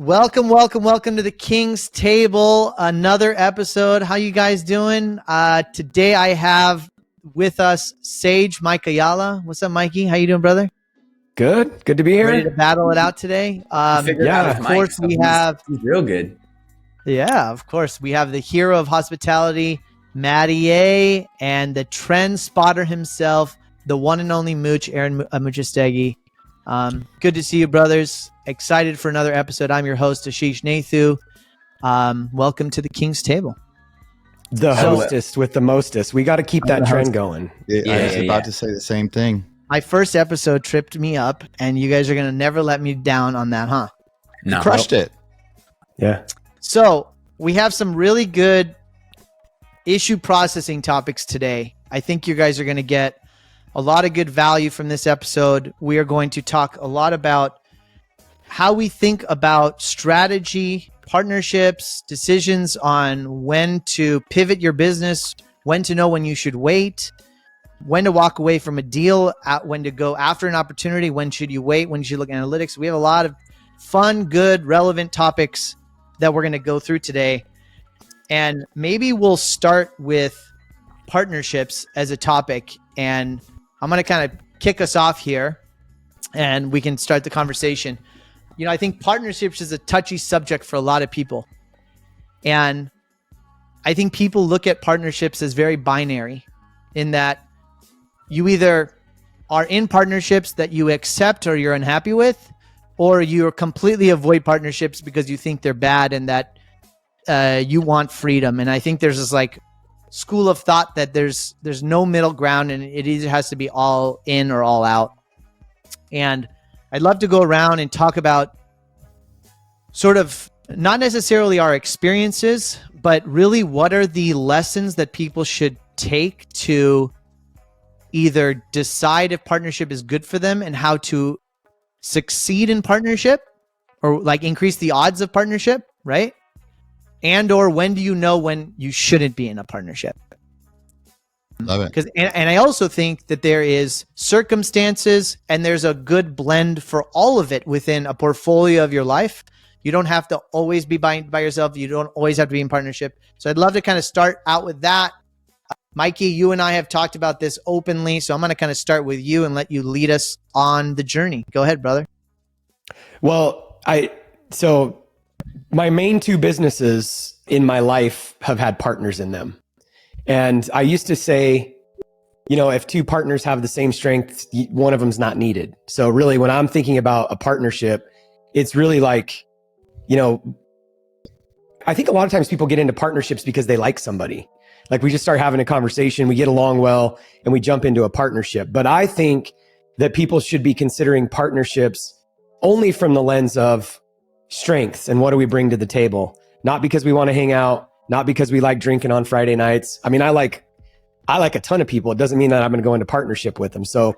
Welcome to the King's Table. Another episode. How you guys doing? Today I have with us Sage Mike Ayala. What's up, Mikey? How you doing, brother? Good to be here. Ready to battle it out today? Of course we have. He's real good. Yeah, of course we have the hero of hospitality, Matty A, and the trend spotter himself, the one and only Mooch, Aaron Muchastegui. Good to see you, brothers. Excited for another episode. I'm your host, Ashish Nathu. Welcome to the King's Table. The hostess with the mostest. We got to keep that trend going. I was about to say the same thing. My first episode tripped me up, and you guys are going to never let me down on that, huh? No. You crushed it. Yeah. So we have some really good issue processing topics today. I think you guys are going to get a lot of good value from this episode. We are going to talk a lot about how we think about strategy, partnerships, decisions on when to pivot your business, when to know when you should wait, when to walk away from a deal, when to go after an opportunity, when should you wait, when you should look at analytics. We have a lot of fun, good, relevant topics that we're going to go through today. And maybe we'll start with partnerships as a topic. And I'm going to kind of kick us off here and we can start the conversation. You know, I think partnerships is a touchy subject for a lot of people. And I think people look at partnerships as very binary in that you either are in partnerships that you accept or you're unhappy with, or you completely avoid partnerships because you think they're bad and that you want freedom. And I think there's this like school of thought that there's no middle ground and it either has to be all in or all out. And I'd love to go around and talk about sort of not necessarily our experiences, but really what are the lessons that people should take to either decide if partnership is good for them and how to succeed in partnership or like increase the odds of partnership, right? And or when do you know when you shouldn't be in a partnership? Love it. Because and I also think that there is circumstances and there's a good blend for all of it within a portfolio of your life. You don't have to always be by yourself. You don't always have to be in partnership. So I'd love to kind of start out with that. Mikey, you and I have talked about this openly. So I'm going to kind of start with you and let you lead us on the journey. Go ahead, brother. Well, so my main two businesses in my life have had partners in them. And I used to say, you know, if two partners have the same strength, one of them's not needed. So really when I'm thinking about a partnership, it's really like, you know, I think a lot of times people get into partnerships because they like somebody. Like we just start having a conversation, we get along well, and we jump into a partnership. But I think that people should be considering partnerships only from the lens of strengths and what do we bring to the table? Not because we want to hang out, not because we like drinking on Friday nights. I mean, I like a ton of people. It doesn't mean that I'm going to go into partnership with them. So,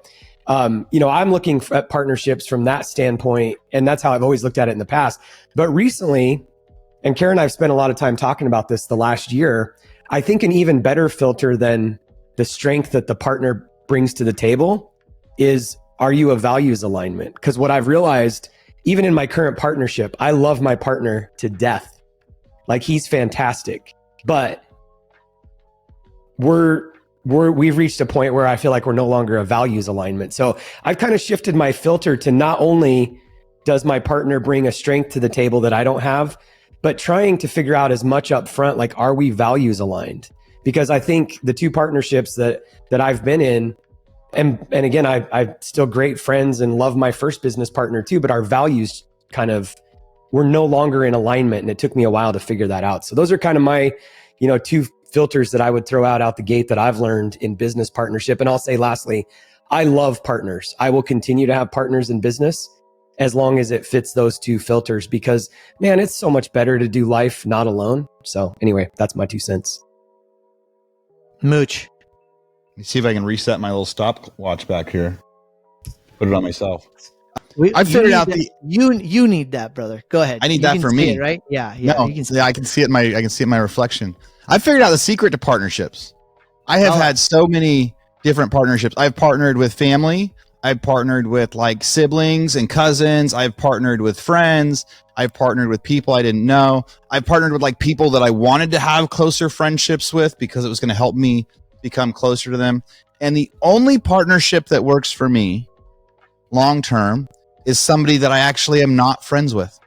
you know, I'm looking at partnerships from that standpoint, and that's how I've always looked at it in the past. But recently, and Karen and I've spent a lot of time talking about this the last year, I think an even better filter than the strength that the partner brings to the table is, are you a values alignment? Because what I've realized, even in my current partnership, I love my partner to death. Like he's fantastic, but we've reached a point where I feel like we're no longer a values alignment. So I've kind of shifted my filter to not only does my partner bring a strength to the table that I don't have, but trying to figure out as much up front, like, are we values aligned? Because I think the two partnerships that I've been in, and again, I'm still great friends and love my first business partner too, but our values we're no longer in alignment. And it took me a while to figure that out. So those are kind of my, you know, two filters that I would throw out the gate that I've learned in business partnership. And I'll say lastly, I love partners. I will continue to have partners in business as long as it fits those two filters, because man, it's so much better to do life not alone. So anyway, that's my 2 cents. Mooch. Let me see if I can reset my little stopwatch back here. Put it on myself. I figured out you need that, brother. Go ahead. I need that for me, right? Yeah. No, you can see I can see it. I can see it in my reflection. I figured out the secret to partnerships. I have had so many different partnerships. I've partnered with family. I've partnered with like siblings and cousins. I've partnered with friends. I've partnered with people I didn't know. I've partnered with like people that I wanted to have closer friendships with because it was going to help me become closer to them. And the only partnership that works for me long term is somebody that I actually am not friends with.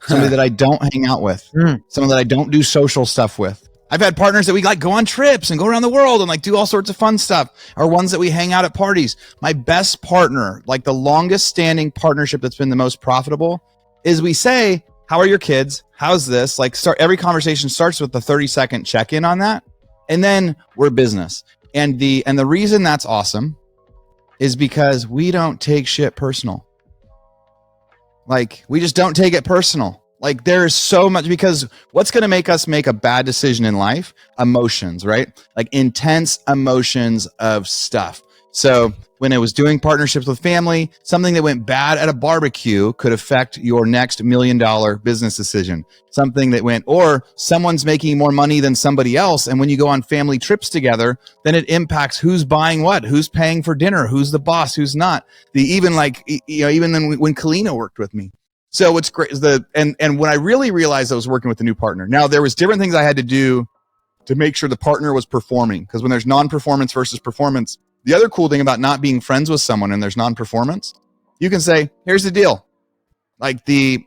Somebody that I don't hang out with, someone that I don't do social stuff with. I've had partners that we like go on trips and go around the world and like do all sorts of fun stuff, or ones that we hang out at parties. My best partner, like the longest standing partnership that's been the most profitable, is we say, how are your kids? How's this? Like every conversation starts with the 30-second check-in on that. And then we're business. And the reason that's awesome is because we don't take shit personal. Like, we just don't take it personal. Like, there's so much, because what's going to make us make a bad decision in life? Emotions, right? Like intense emotions of stuff. So when I was doing partnerships with family, something that went bad at a barbecue could affect your next $1 million business decision. Something that went, or someone's making more money than somebody else. And when you go on family trips together, then it impacts who's buying what, who's paying for dinner, who's the boss, who's not. Even then when Kalina worked with me. So what's great is and when I really realized I was working with a new partner, now there was different things I had to do to make sure the partner was performing. Because when there's non-performance versus performance, the other cool thing about not being friends with someone and there's non-performance, you can say, here's the deal.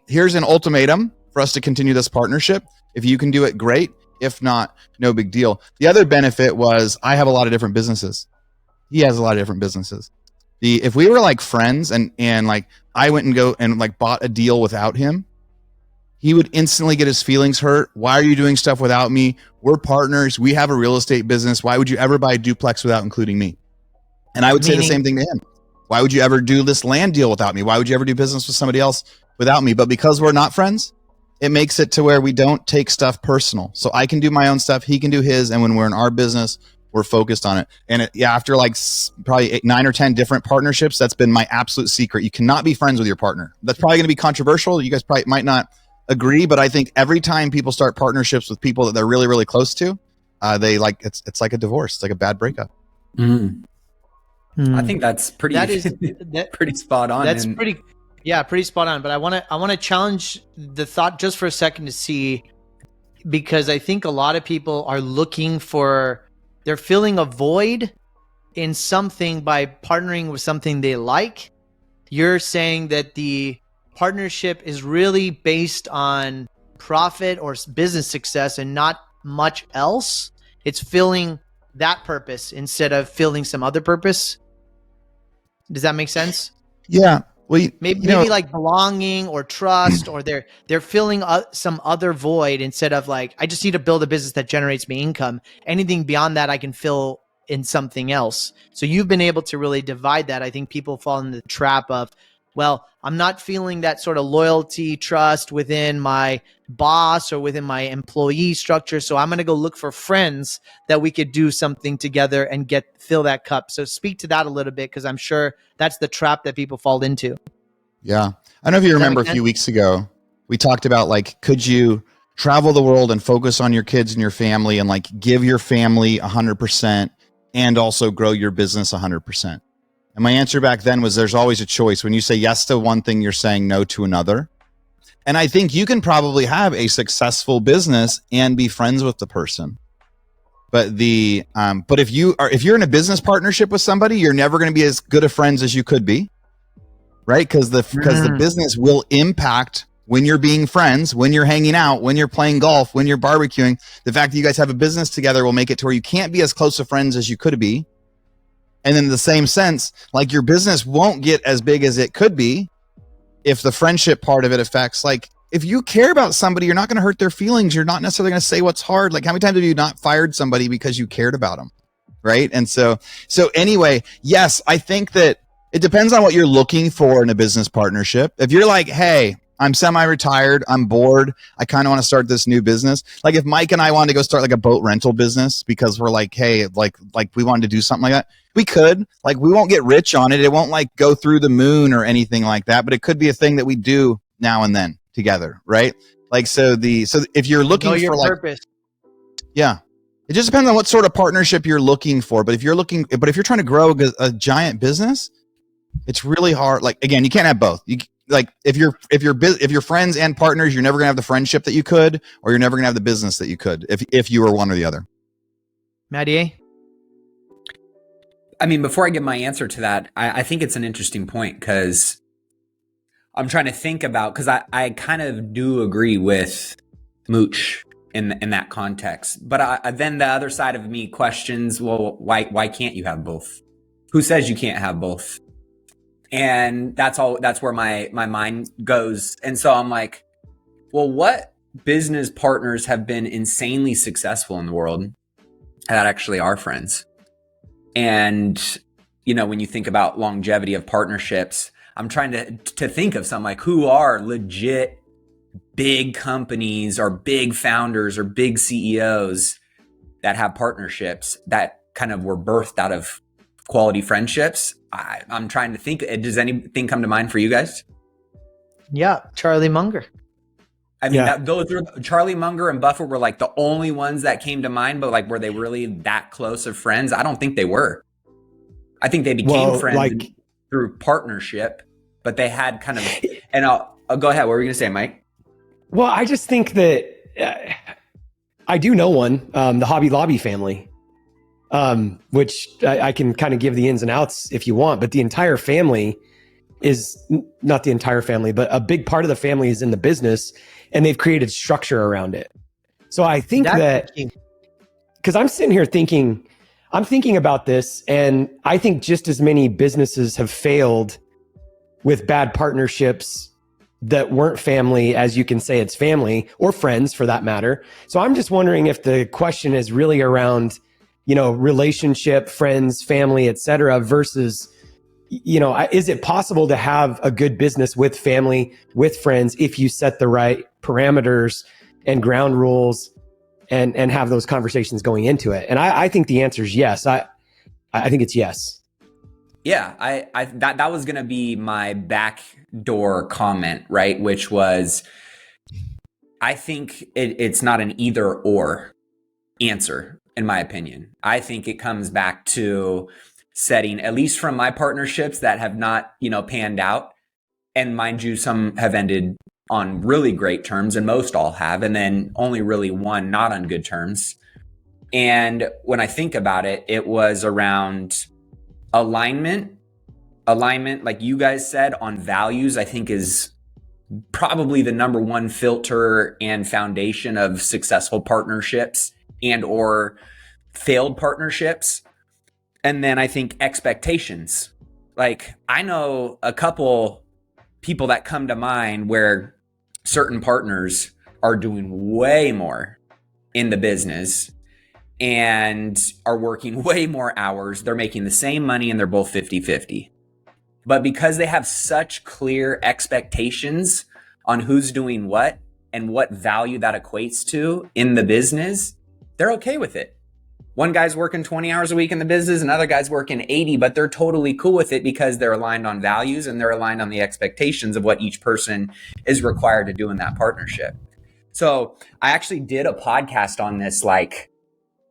Here's an ultimatum for us to continue this partnership. If you can do it, great. If not, no big deal. The other benefit was I have a lot of different businesses. He has a lot of different businesses. If we were like friends and like I went and go and like bought a deal without him, he would instantly get his feelings hurt. Why are you doing stuff without me? We're partners. We have a real estate business. Why would you ever buy a duplex without including me? And I would say the same thing to him. Why would you ever do this land deal without me? Why would you ever do business with somebody else without me? But because we're not friends, it makes it to where we don't take stuff personal. So I can do my own stuff. He can do his. And when we're in our business, we're focused on it. And after like probably 9 or 10 different partnerships, that's been my absolute secret. You cannot be friends with your partner. That's probably going to be controversial. You guys probably might not agree, but I think every time people start partnerships with people that they're really, really close to, it's like a divorce. It's like a bad breakup. I think that's pretty pretty spot on. That's pretty spot on. But I want to challenge the thought just for a second to see, because I think a lot of people are they're filling a void in something by partnering with something they like. You're saying that the partnership is really based on profit or business success and not much else. It's filling that purpose instead of filling some other purpose. Does that make sense? Yeah. Well, maybe like belonging or trust, or they're filling some other void instead of like, I just need to build a business that generates me income. Anything beyond that, I can fill in something else. So you've been able to really divide that. I think people fall in the trap of, well, I'm not feeling that sort of loyalty, trust within my boss or within my employee structure. So I'm going to go look for friends that we could do something together and fill that cup. So speak to that a little bit, because I'm sure that's the trap that people fall into. Yeah. I don't know if you remember a few weeks ago, we talked about like, could you travel the world and focus on your kids and your family and like give your family 100% and also grow your business 100%? And my answer back then was there's always a choice. When you say yes to one thing, you're saying no to another. And I think you can probably have a successful business and be friends with the person. But if you're in a business partnership with somebody, you're never going to be as good of friends as you could be, right? Because the business will impact when you're being friends, when you're hanging out, when you're playing golf, when you're barbecuing. The fact that you guys have a business together will make it to where you can't be as close of friends as you could be. And in the same sense, like your business won't get as big as it could be if the friendship part of it affects, like if you care about somebody, you're not going to hurt their feelings. You're not necessarily going to say what's hard. Like how many times have you not fired somebody because you cared about them? Right. And so anyway, yes, I think that it depends on what you're looking for in a business partnership. If you're like, hey, I'm semi-retired, I'm bored, I kind of want to start this new business. Like if Mike and I wanted to go start like a boat rental business because we're like, hey, like we wanted to do something like that, we could. Like we won't get rich on it. It won't like go through the moon or anything like that, but it could be a thing that we do now and then together, right? Like so if you're looking for like purpose. Yeah. It just depends on what sort of partnership you're looking for. But if you're trying to grow a giant business, It's really hard. Like, again, you can't have both. Like if you're friends and partners, you're never gonna have the friendship that you could, or you're never gonna have the business that you could if you were one or the other. Maddie? I mean, before I give my answer to that, I think it's an interesting point, because I'm trying to think about, because I kind of do agree with Mooch in that context. But then the other side of me questions, well, why can't you have both? Who says you can't have both? And that's where my mind goes. And so I'm like, well, what business partners have been insanely successful in the world that actually are friends? And, when you think about longevity of partnerships, I'm trying to think of some, like, who are legit big companies or big founders or big CEOs that have partnerships that kind of were birthed out of quality friendships. I'm trying to think. Does anything come to mind for you guys? Yeah, Charlie Munger. I mean, those were Charlie Munger and Buffett were like the only ones that came to mind, but like, were they really that close of friends? I don't think they were. I think they became friends through partnership, but they had kind of, and I'll go ahead. What were you going to say, Mike? Well, I just think that I do know one, the Hobby Lobby family, which I can kind of give the ins and outs if you want, but the entire family is not the entire family, but a big part of the family is in the business, and they've created structure around it. So I think that, because I'm sitting here thinking about this, and I think just as many businesses have failed with bad partnerships that weren't family as you can say it's family, or friends for that matter. So I'm just wondering if the question is really around, relationship, friends, family, et cetera, versus, is it possible to have a good business with family, with friends, if you set the right parameters and ground rules and have those conversations going into it? And I think the answer is yes. I think it's yes. Yeah, that was going to be my backdoor comment, right? Which was, I think it's not an either or answer, in my opinion. I think it comes back to setting, at least from my partnerships that have not, panned out. And mind you, some have ended on really great terms, and most all have, and then only really one not on good terms. And when I think about it, it was around alignment, like you guys said, on values. I think is probably the number one filter and foundation of successful partnerships and or failed partnerships. And then I think expectations. Like, I know a couple people that come to mind where certain partners are doing way more in the business and are working way more hours. They're making the same money and they're both 50-50. But because they have such clear expectations on who's doing what and what value that equates to in the business, they're okay with it. One guy's working 20 hours a week in the business, another guy's working 80, but they're totally cool with it because they're aligned on values and they're aligned on the expectations of what each person is required to do in that partnership. So I actually did a podcast on this, like,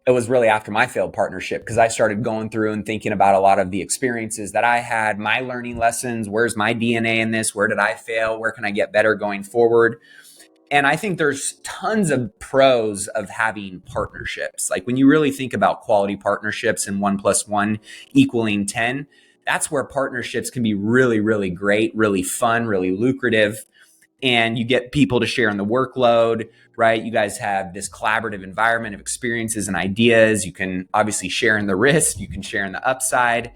it was really after my failed partnership, because I started going through and thinking about a lot of the experiences that I had, my learning lessons. Where's my DNA in this? Where did I fail? Where can I get better going forward? And I think there's tons of pros of having partnerships. Like, when you really think about quality partnerships and 1 + 1 = 10, that's where partnerships can be really, really great, really fun, really lucrative. And you get people to share in the workload, right? You guys have this collaborative environment of experiences and ideas. You can obviously share in the risk, you can share in the upside.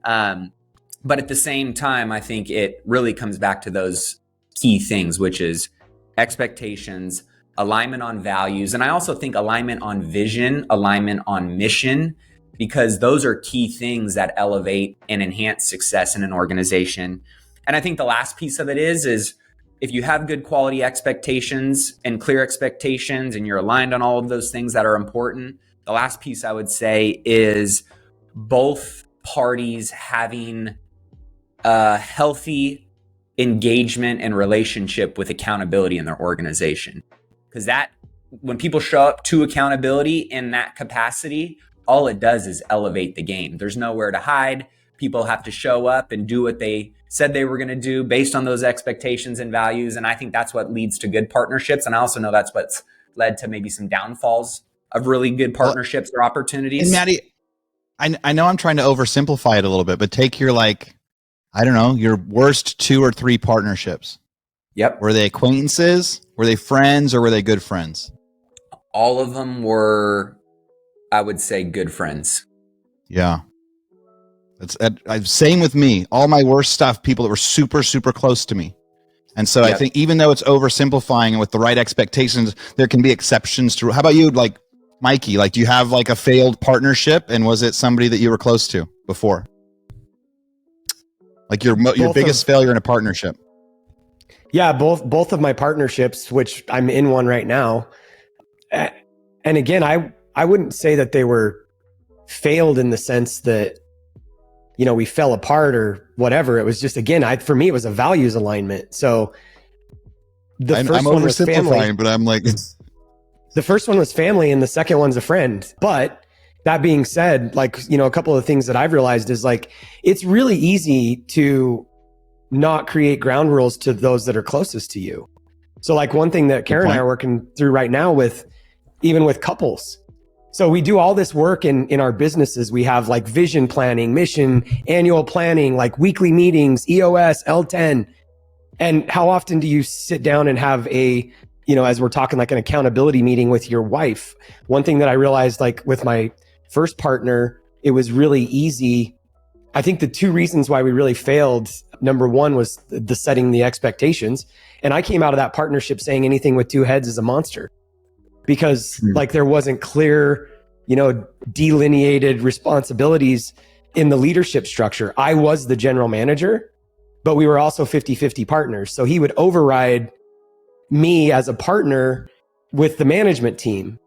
But at the same time, I think it really comes back to those key things, which is expectations, alignment on values. And I also think alignment on vision, alignment on mission, because those are key things that elevate and enhance success in an organization. And I think the last piece of it is if you have good quality expectations and clear expectations and you're aligned on all of those things that are important, the last piece I would say is both parties having a healthy engagement and relationship with accountability in their organization. Because that, when people show up to accountability in that capacity, all it does is elevate the game. There's nowhere to hide. People have to show up and do what they said they were going to do based on those expectations and values. And I think that's what leads to good partnerships. And I also know that's what's led to maybe some downfalls of really good partnerships or opportunities. And Maddie, I know I'm trying to oversimplify it a little bit, but take your, like, I don't know, your worst 2 or 3 partnerships. Yep. Were they acquaintances? Were they friends, or were they good friends? All of them were, I would say, good friends. Yeah. It's same with me. All my worst stuff, people that were super, super close to me. And so I think even though it's oversimplifying and with the right expectations, there can be exceptions to. How about you, like Mikey? Like, do you have like a failed partnership, and was it somebody that you were close to before? Like your biggest failure in a partnership? Yeah, both of my partnerships, which I'm in one right now. And again, I wouldn't say that they were failed in the sense that, you know, we fell apart or whatever. It was just, again, for me, it was a values alignment. So I'm oversimplifying, but I'm like, the first one was family and the second one's a friend. But that being said, like, you know, a couple of things that I've realized is, like, it's really easy to not create ground rules to those that are closest to you. So like one thing that Karen and I are working through right now even with couples. So we do all this work in our businesses. We have like vision planning, mission, annual planning, like weekly meetings, EOS, L10. And how often do you sit down and have a, you know, as we're talking, like an accountability meeting with your wife? One thing that I realized, like with my first partner, it was really easy. I think the 2 reasons why we really failed, number one was the setting the expectations. And I came out of that partnership saying anything with 2 heads is a monster, because like there wasn't clear, you know, delineated responsibilities in the leadership structure. I was the general manager, but we were also 50-50 partners. So he would override me as a partner with the management team.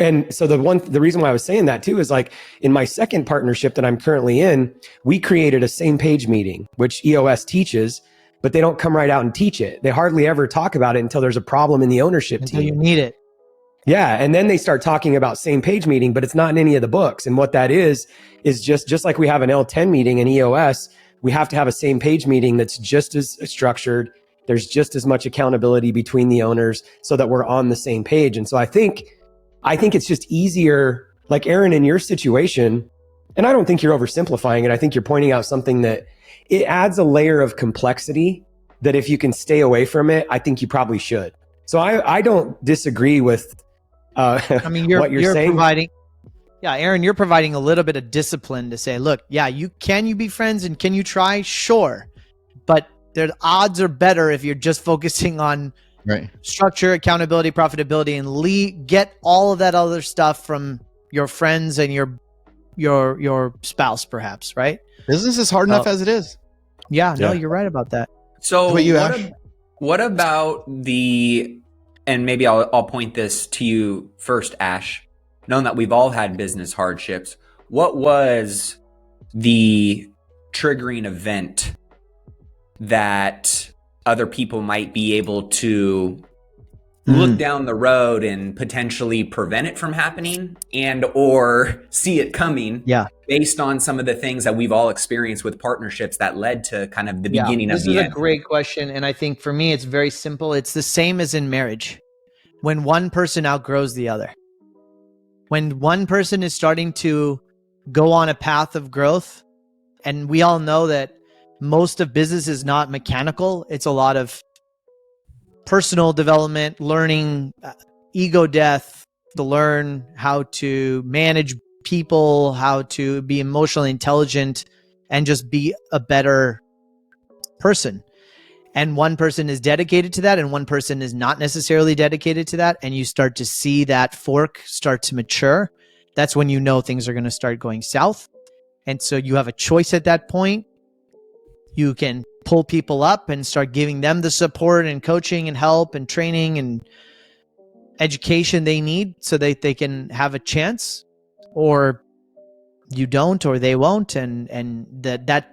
And so the reason why I was saying that too is, like, in my second partnership that I'm currently in, we created a same page meeting, which EOS teaches, but they don't come right out and teach it. They hardly ever talk about it until there's a problem in the ownership Until team. you need it. Yeah. And then they start talking about same page meeting, but it's not in any of the books. And what that is just like we have an L10 meeting in EOS, we have to have a same page meeting that's just as structured. There's just as much accountability between the owners so that we're on the same page. And so I think it's just easier, like Aaron, in your situation, and I don't think you're oversimplifying it. I think you're pointing out something that it adds a layer of complexity that if you can stay away from it, I think you probably should. So I don't disagree with I mean, what you're saying. Providing, yeah, Aaron, you're providing a little bit of discipline to say, look, yeah, you be friends and can you try? Sure. But the odds are better if you're just focusing on structure, accountability, profitability, and get all of that other stuff from your friends and your spouse, perhaps, right? Business is hard enough as it is. Yeah, no, you're right about that. So what about and maybe I'll point this to you first, Ash, knowing that we've all had business hardships, what was the triggering event that other people might be able to look down the road and potentially prevent it from happening or see it coming based on some of the things that we've all experienced with partnerships that led to kind of the beginning of the end? This is a great question. And I think for me, it's very simple. It's the same as in marriage. When one person outgrows the other, when one person is starting to go on a path of growth, and we all know that most of business is not mechanical. It's a lot of personal development, learning, ego death, to learn how to manage people, how to be emotionally intelligent, and just be a better person. And one person is dedicated to that and one person is not necessarily dedicated to that. And you start to see that fork start to mature. That's when you know things are going to start going south. And so you have a choice at that point. You can pull people up and start giving them the support and coaching and help and training and education they need so that they can have a chance, or you don't, or they won't. And that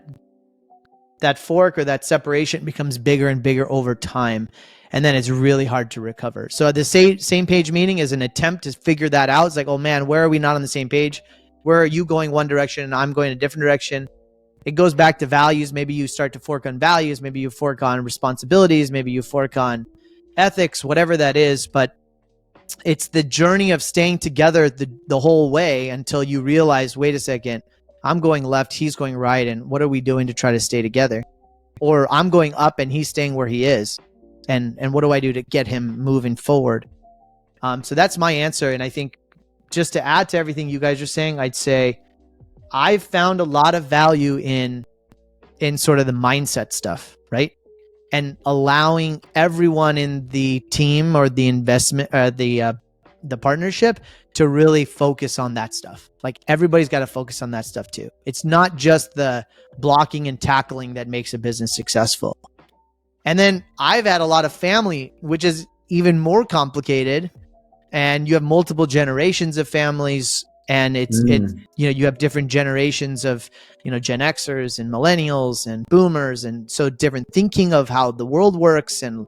fork or that separation becomes bigger and bigger over time. And then it's really hard to recover. So the same page meeting is an attempt to figure that out. It's like, oh man, where are we not on the same page? Where are you going one direction and I'm going a different direction? it goes back to values. Maybe you start to fork on values, maybe you fork on responsibilities, maybe you fork on ethics, whatever that is. But it's the journey of staying together the whole way until you realize, wait a second, I'm going left, he's going right, and what are we doing to try to stay together? Or I'm going up and he's staying where he is, and what do I do to get him moving forward? So that's my answer. And I think just to add to everything you guys are saying, I'd say I've found a lot of value in sort of the mindset stuff, right? And allowing everyone in the team or the investment, the partnership, to really focus on that stuff. Like, everybody's got to focus on that stuff too. It's not just the blocking and tackling that makes a business successful. And then I've had a lot of family, which is even more complicated. And you have multiple generations of families, and it's you have different generations of, Gen Xers and millennials and boomers, and so different thinking of how the world works and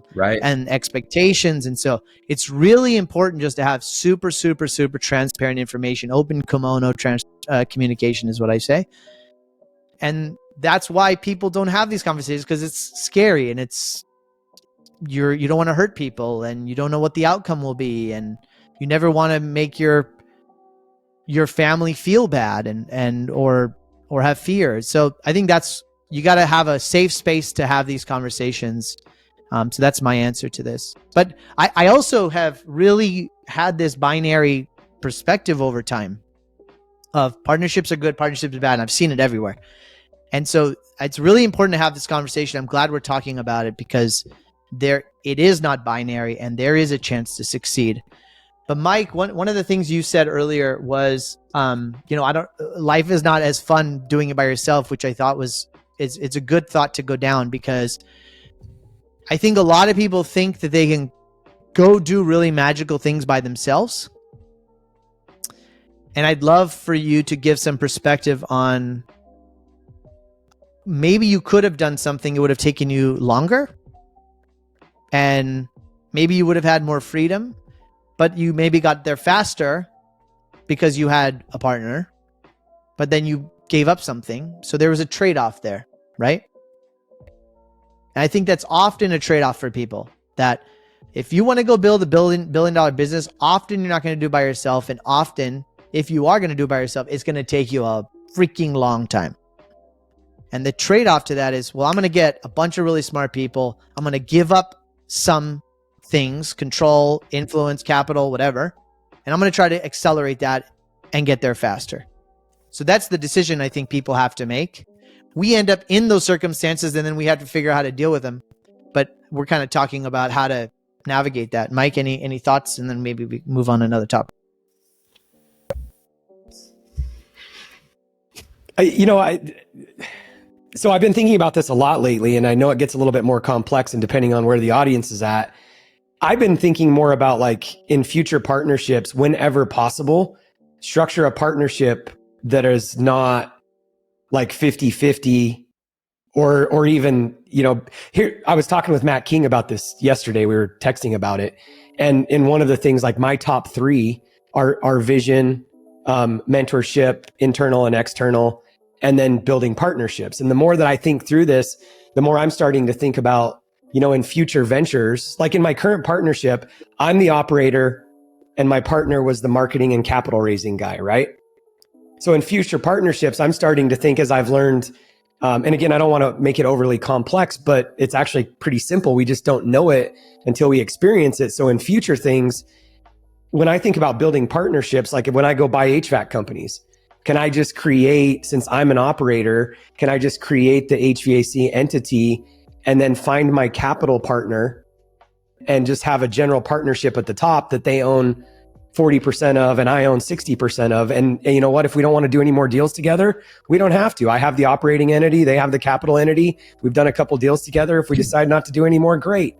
expectations. And so it's really important just to have super, super, super transparent information. Open kimono communication is what I say. And that's why people don't have these conversations, because it's scary, and you don't want to hurt people, and you don't know what the outcome will be, and you never want to make your family feel bad and or have fear. So I think you got to have a safe space to have these conversations. So that's my answer to this. But I also have really had this binary perspective over time of partnerships are good, partnerships are bad. And I've seen it everywhere. And so it's really important to have this conversation. I'm glad we're talking about it, because it is not binary, and there is a chance to succeed. But Mike, one of the things you said earlier was, life is not as fun doing it by yourself, which I thought it's a good thought to go down, because I think a lot of people think that they can go do really magical things by themselves. And I'd love for you to give some perspective on, maybe you could have done something, it would have taken you longer, and maybe you would have had more freedom, but you maybe got there faster because you had a partner, but then you gave up something. So there was a trade-off there, right? And I think that's often a trade-off for people, that if you want to go build a billion-dollar business, often you're not going to do it by yourself. And often, if you are going to do it by yourself, it's going to take you a freaking long time. And the trade-off to that is, well, I'm going to get a bunch of really smart people. I'm going to give up some things, control, influence, capital, whatever. And I'm going to try to accelerate that and get there faster. So that's the decision I think people have to make. We end up in those circumstances, and then we have to figure out how to deal with them. But we're kind of talking about how to navigate that. Mike, any thoughts? And then maybe we move on to another topic. So I've been thinking about this a lot lately, and I know it gets a little bit more complex, and depending on where the audience is at, I've been thinking more about, like, in future partnerships, whenever possible, structure a partnership that is not like 50-50, or even, here, I was talking with Matt King about this yesterday. We were texting about it. And in one of the things, like, my top three are vision, mentorship, internal and external, and then building partnerships. And the more that I think through this, the more I'm starting to think about, in future ventures. Like in my current partnership, I'm the operator and my partner was the marketing and capital raising guy, right? So in future partnerships, I'm starting to think, as I've learned, and again, I don't want to make it overly complex, but it's actually pretty simple. We just don't know it until we experience it. So in future things, when I think about building partnerships, like when I go buy HVAC companies, can I just create, since I'm an operator, can I just create the HVAC entity and then find my capital partner and just have a general partnership at the top that they own 40% of and I own 60% of. And you know what, if we don't want to do any more deals together, we don't have to. I have the operating entity, they have the capital entity. We've done a couple deals together. If we decide not to do any more, great.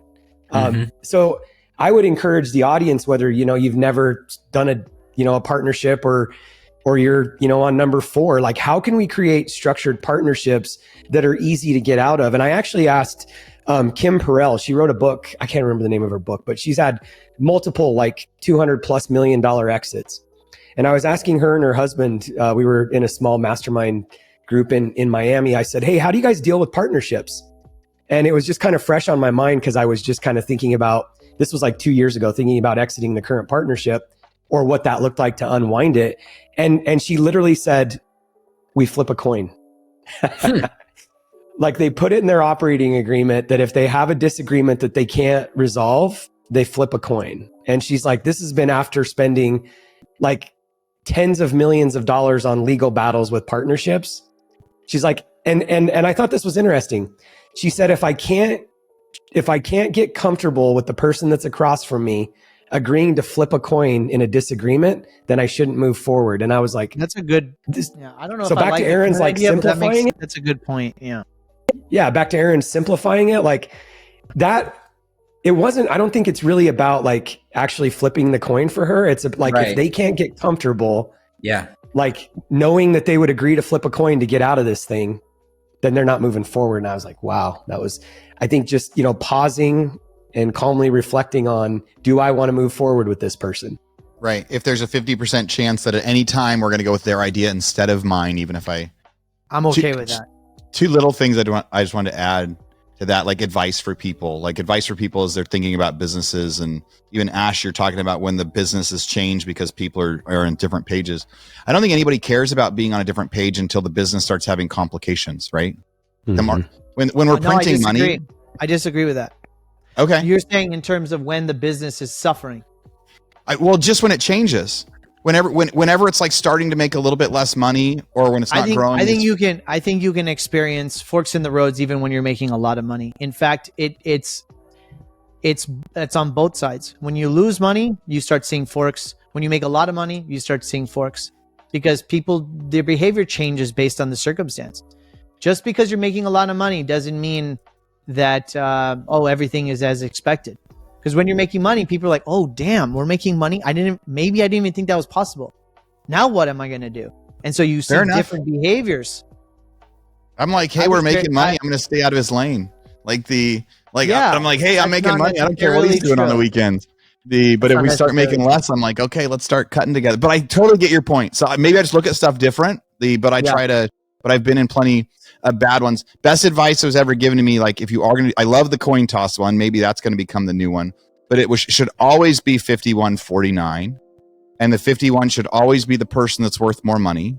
So I would encourage the audience, whether, you've never done a partnership or you're, on number 4, like, how can we create structured partnerships that are easy to get out of? And I actually asked Kim Perrell, she wrote a book. I can't remember the name of her book, but she's had multiple, like, $200+ million exits. And I was asking her and her husband, we were in a small mastermind group in Miami, I said, hey, how do you guys deal with partnerships? And it was just kind of fresh on my mind because I was just kind of thinking about, this was like 2 years ago, thinking about exiting the current partnership or what that looked like to unwind it. And she literally said, we flip a coin. Like they put it in their operating agreement that if they have a disagreement that they can't resolve, they flip a coin. And she's like, this has been after spending like tens of millions of dollars on legal battles with partnerships. She's like, and I thought this was interesting. She said, if I can't get comfortable with the person that's across from me agreeing to flip a coin in a disagreement, then I shouldn't move forward. And I was like, That's a good. Yeah, I don't know. So if I back like to Aaron's, like, idea, but simplifying it. That's a good point. Yeah. yeah, back to Aaron simplifying it, like that. It wasn't, I don't think it's really about like actually flipping the coin for her. It's like, Right. if they can't get comfortable, Yeah. like knowing that they would agree to flip a coin to get out of this thing, then they're not moving forward. And I was like, wow, that was, I think just, pausing and calmly reflecting on, do I want to move forward with this person? Right. If there's a 50% chance that at any time we're going to go with their idea instead of mine, even if I'm okay with that. two little things I just wanted to add to that, like advice for people. Like advice for people as they're thinking about businesses, and even Ash, you're talking about when the business has changed because people are in different pages. I don't think anybody cares about being on a different page until the business starts having complications, right? Mhm. When we're No, printing money. I disagree with that. Okay. You're saying in terms of when the business is suffering. Well, just when it changes. Whenever it's like starting to make a little bit less money, or when it's not growing. I think you can experience forks in the roads even when you're making a lot of money. In fact, it's on both sides. When you lose money, you start seeing forks. When you make a lot of money, you start seeing forks, because their behavior changes based on the circumstance. Just because you're making a lot of money doesn't mean that everything is as expected. Because when you're making money, people are like, oh, damn, we're making money. I didn't even think that was possible. Now what am I going to do? And so you see different behaviors. I'm like, hey, we're making money. I'm going to stay out of his lane. I'm like, hey, I'm making money. I don't care what he's doing on the weekends. But if we start making less, I'm like, okay, let's start cutting together. But I totally get your point. So maybe I just look at stuff different. But I've been in plenty of bad ones. Best advice that was ever given to me, like if you are going to, I love the coin toss one. Maybe that's going to become the new one. But should always be 51-49. And the 51 should always be the person that's worth more money,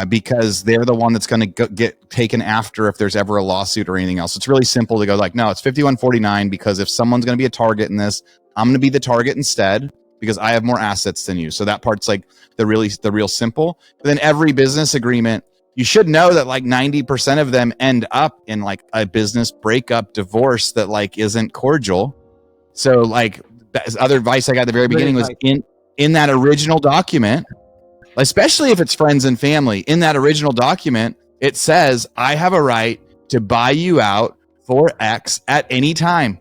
because they're the one that's going to get taken after if there's ever a lawsuit or anything else. It's really simple to go like, no, it's 51-49, because if someone's going to be a target in this, I'm going to be the target instead, because I have more assets than you. So that part's like the real simple. But then every business agreement, you should know that like 90% of them end up in like a business breakup, divorce that like isn't cordial. So like other advice I got at the very beginning was in that original document, especially if it's friends and family, in that original document, it says, I have a right to buy you out for X at any time,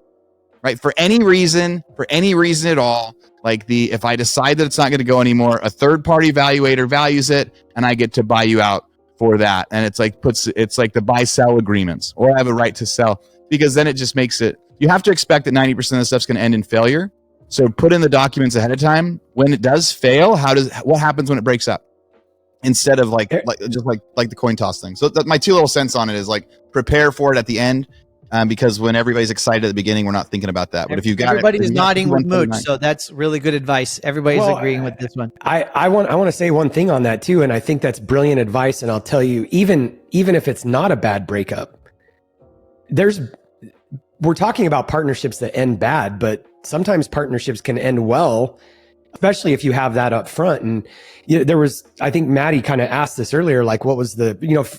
right? For any reason at all. Like if I decide that it's not going to go anymore, a third party evaluator values it and I get to buy you out for that. And it's like the buy sell agreements, or I have a right to sell, because then it just makes it, you have to expect that 90% of the stuff's going to end in failure. So put in the documents ahead of time. When it does fail, what happens when it breaks up? Instead of like the coin toss thing. So my 2 little cents on it is like prepare for it at the end, because when everybody's excited at the beginning, we're not thinking about that. But if you got everybody it, is nodding with Mooch, so that's really good advice. Everybody's agreeing with this one. I want to say one thing on that too, and I think that's brilliant advice. And I'll tell you, even if it's not a bad breakup, we're talking about partnerships that end bad, but sometimes partnerships can end well, especially if you have that up front. And I think Maddie kind of asked this earlier, like what was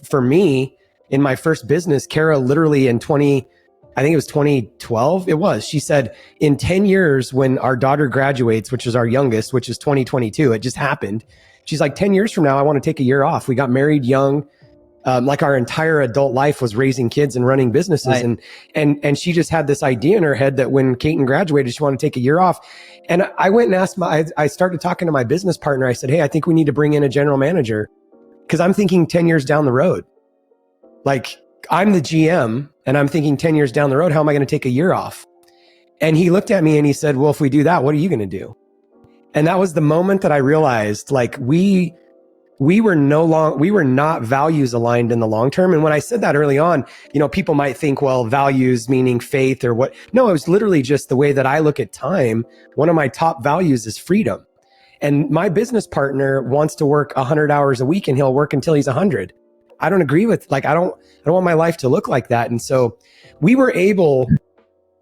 for me in my first business, Kara literally I think it was 2012. She said in 10 years, when our daughter graduates, which is our youngest, which is 2022, it just happened. She's like, 10 years from now, I want to take a year off. We got married young. Like our entire adult life was raising kids and running businesses. Right. And she just had this idea in her head that when Kaiten graduated, she wanted to take a year off. And I went and asked I started talking to my business partner. I said, hey, I think we need to bring in a general manager, because I'm thinking 10 years down the road. Like I'm the GM and I'm thinking 10 years down the road, how am I going to take a year off? And he looked at me and he said, well, if we do that, what are you going to do? And that was the moment that I realized, like we we were not values aligned in the long term. And when I said that early on, people might think, well, values meaning faith or what? No, it was literally just the way that I look at time. One of my top values is freedom. And my business partner wants to work 100 hours a week and he'll work until he's 100. I don't agree with, I don't want my life to look like that. And so we were able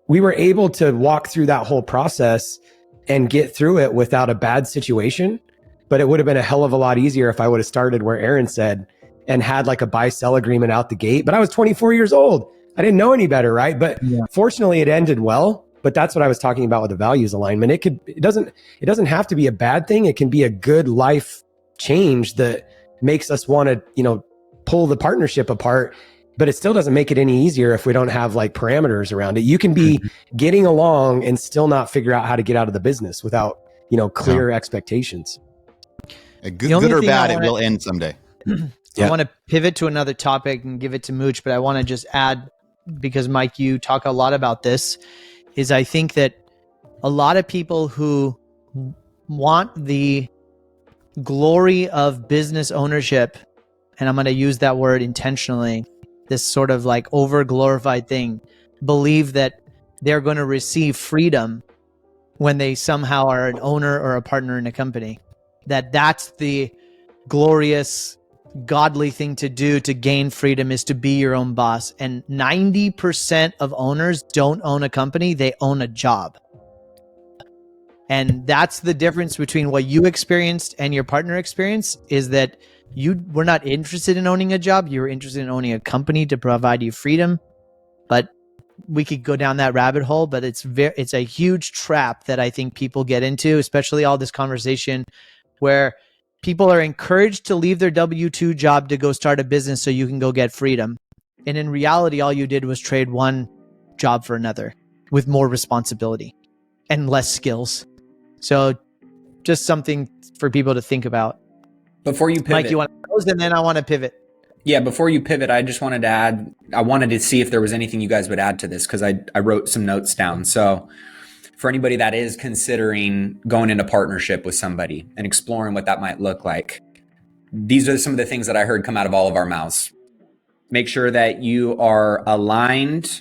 to walk through that whole process and get through it without a bad situation. But it would have been a hell of a lot easier if I would have started where Aaron said and had like a buy-sell agreement out the gate. But I was 24 years old. I didn't know any better, right? But fortunately, it ended well. But that's what I was talking about with the values alignment. It doesn't have to be a bad thing. It can be a good life change that makes us want to, pull the partnership apart. But it still doesn't make it any easier if we don't have like parameters around it. You can be getting along and still not figure out how to get out of the business without, clear expectations. Good or bad, it will end someday. I want to pivot to another topic and give it to Mooch, but I want to just add, because Mike, you talk a lot about this, is I think that a lot of people who want the glory of business ownership, and I'm going to use that word intentionally, this sort of like over glorified thing, believe that they're going to receive freedom when they somehow are an owner or a partner in a company. That's the glorious, godly thing to do to gain freedom, is to be your own boss. And 90% of owners don't own a company, they own a job. And that's the difference between what you experienced and your partner experienced, is that you were not interested in owning a job. You were interested in owning a company to provide you freedom. But we could go down that rabbit hole, but it's a huge trap that I think people get into, especially all this conversation where people are encouraged to leave their W-2 job to go start a business so you can go get freedom. And in reality, all you did was trade one job for another with more responsibility and less skills. So just something for people to think about. Before you pivot, Mike, you want to close, and then I want to pivot. Yeah, before you pivot, I just wanted to add, I wanted to see if there was anything you guys would add to this, because I wrote some notes down. So for anybody that is considering going into partnership with somebody and exploring what that might look like, these are some of the things that I heard come out of all of our mouths. Make sure that you are aligned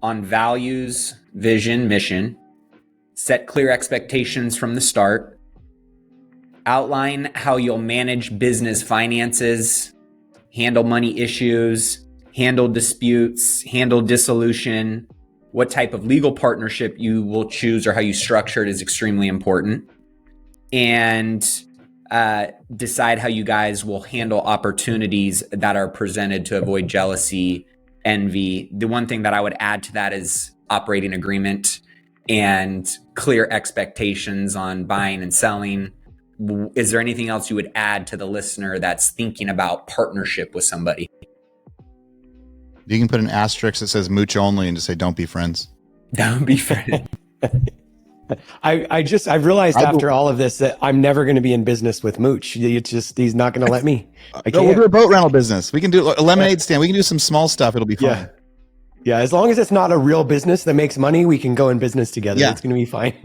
on values, vision, mission. Set clear expectations from the start. Outline how you'll manage business finances, handle money issues, handle disputes, handle dissolution. What type of legal partnership you will choose or how you structure it is extremely important. And decide how you guys will handle opportunities that are presented to avoid jealousy, envy. The one thing that I would add to that is operating agreement and clear expectations on buying and selling. Is there anything else you would add to the listener that's thinking about partnership with somebody? You can put an asterisk that says mooch only and just say, don't be friends. Don't be friends. I've realized after all of this that I'm never going to be in business with Mooch. He's not going to let me. We'll do a boat rental business. We can do a lemonade stand. We can do some small stuff. It'll be fun. Yeah. As long as it's not a real business that makes money, we can go in business together. Yeah. It's going to be fine.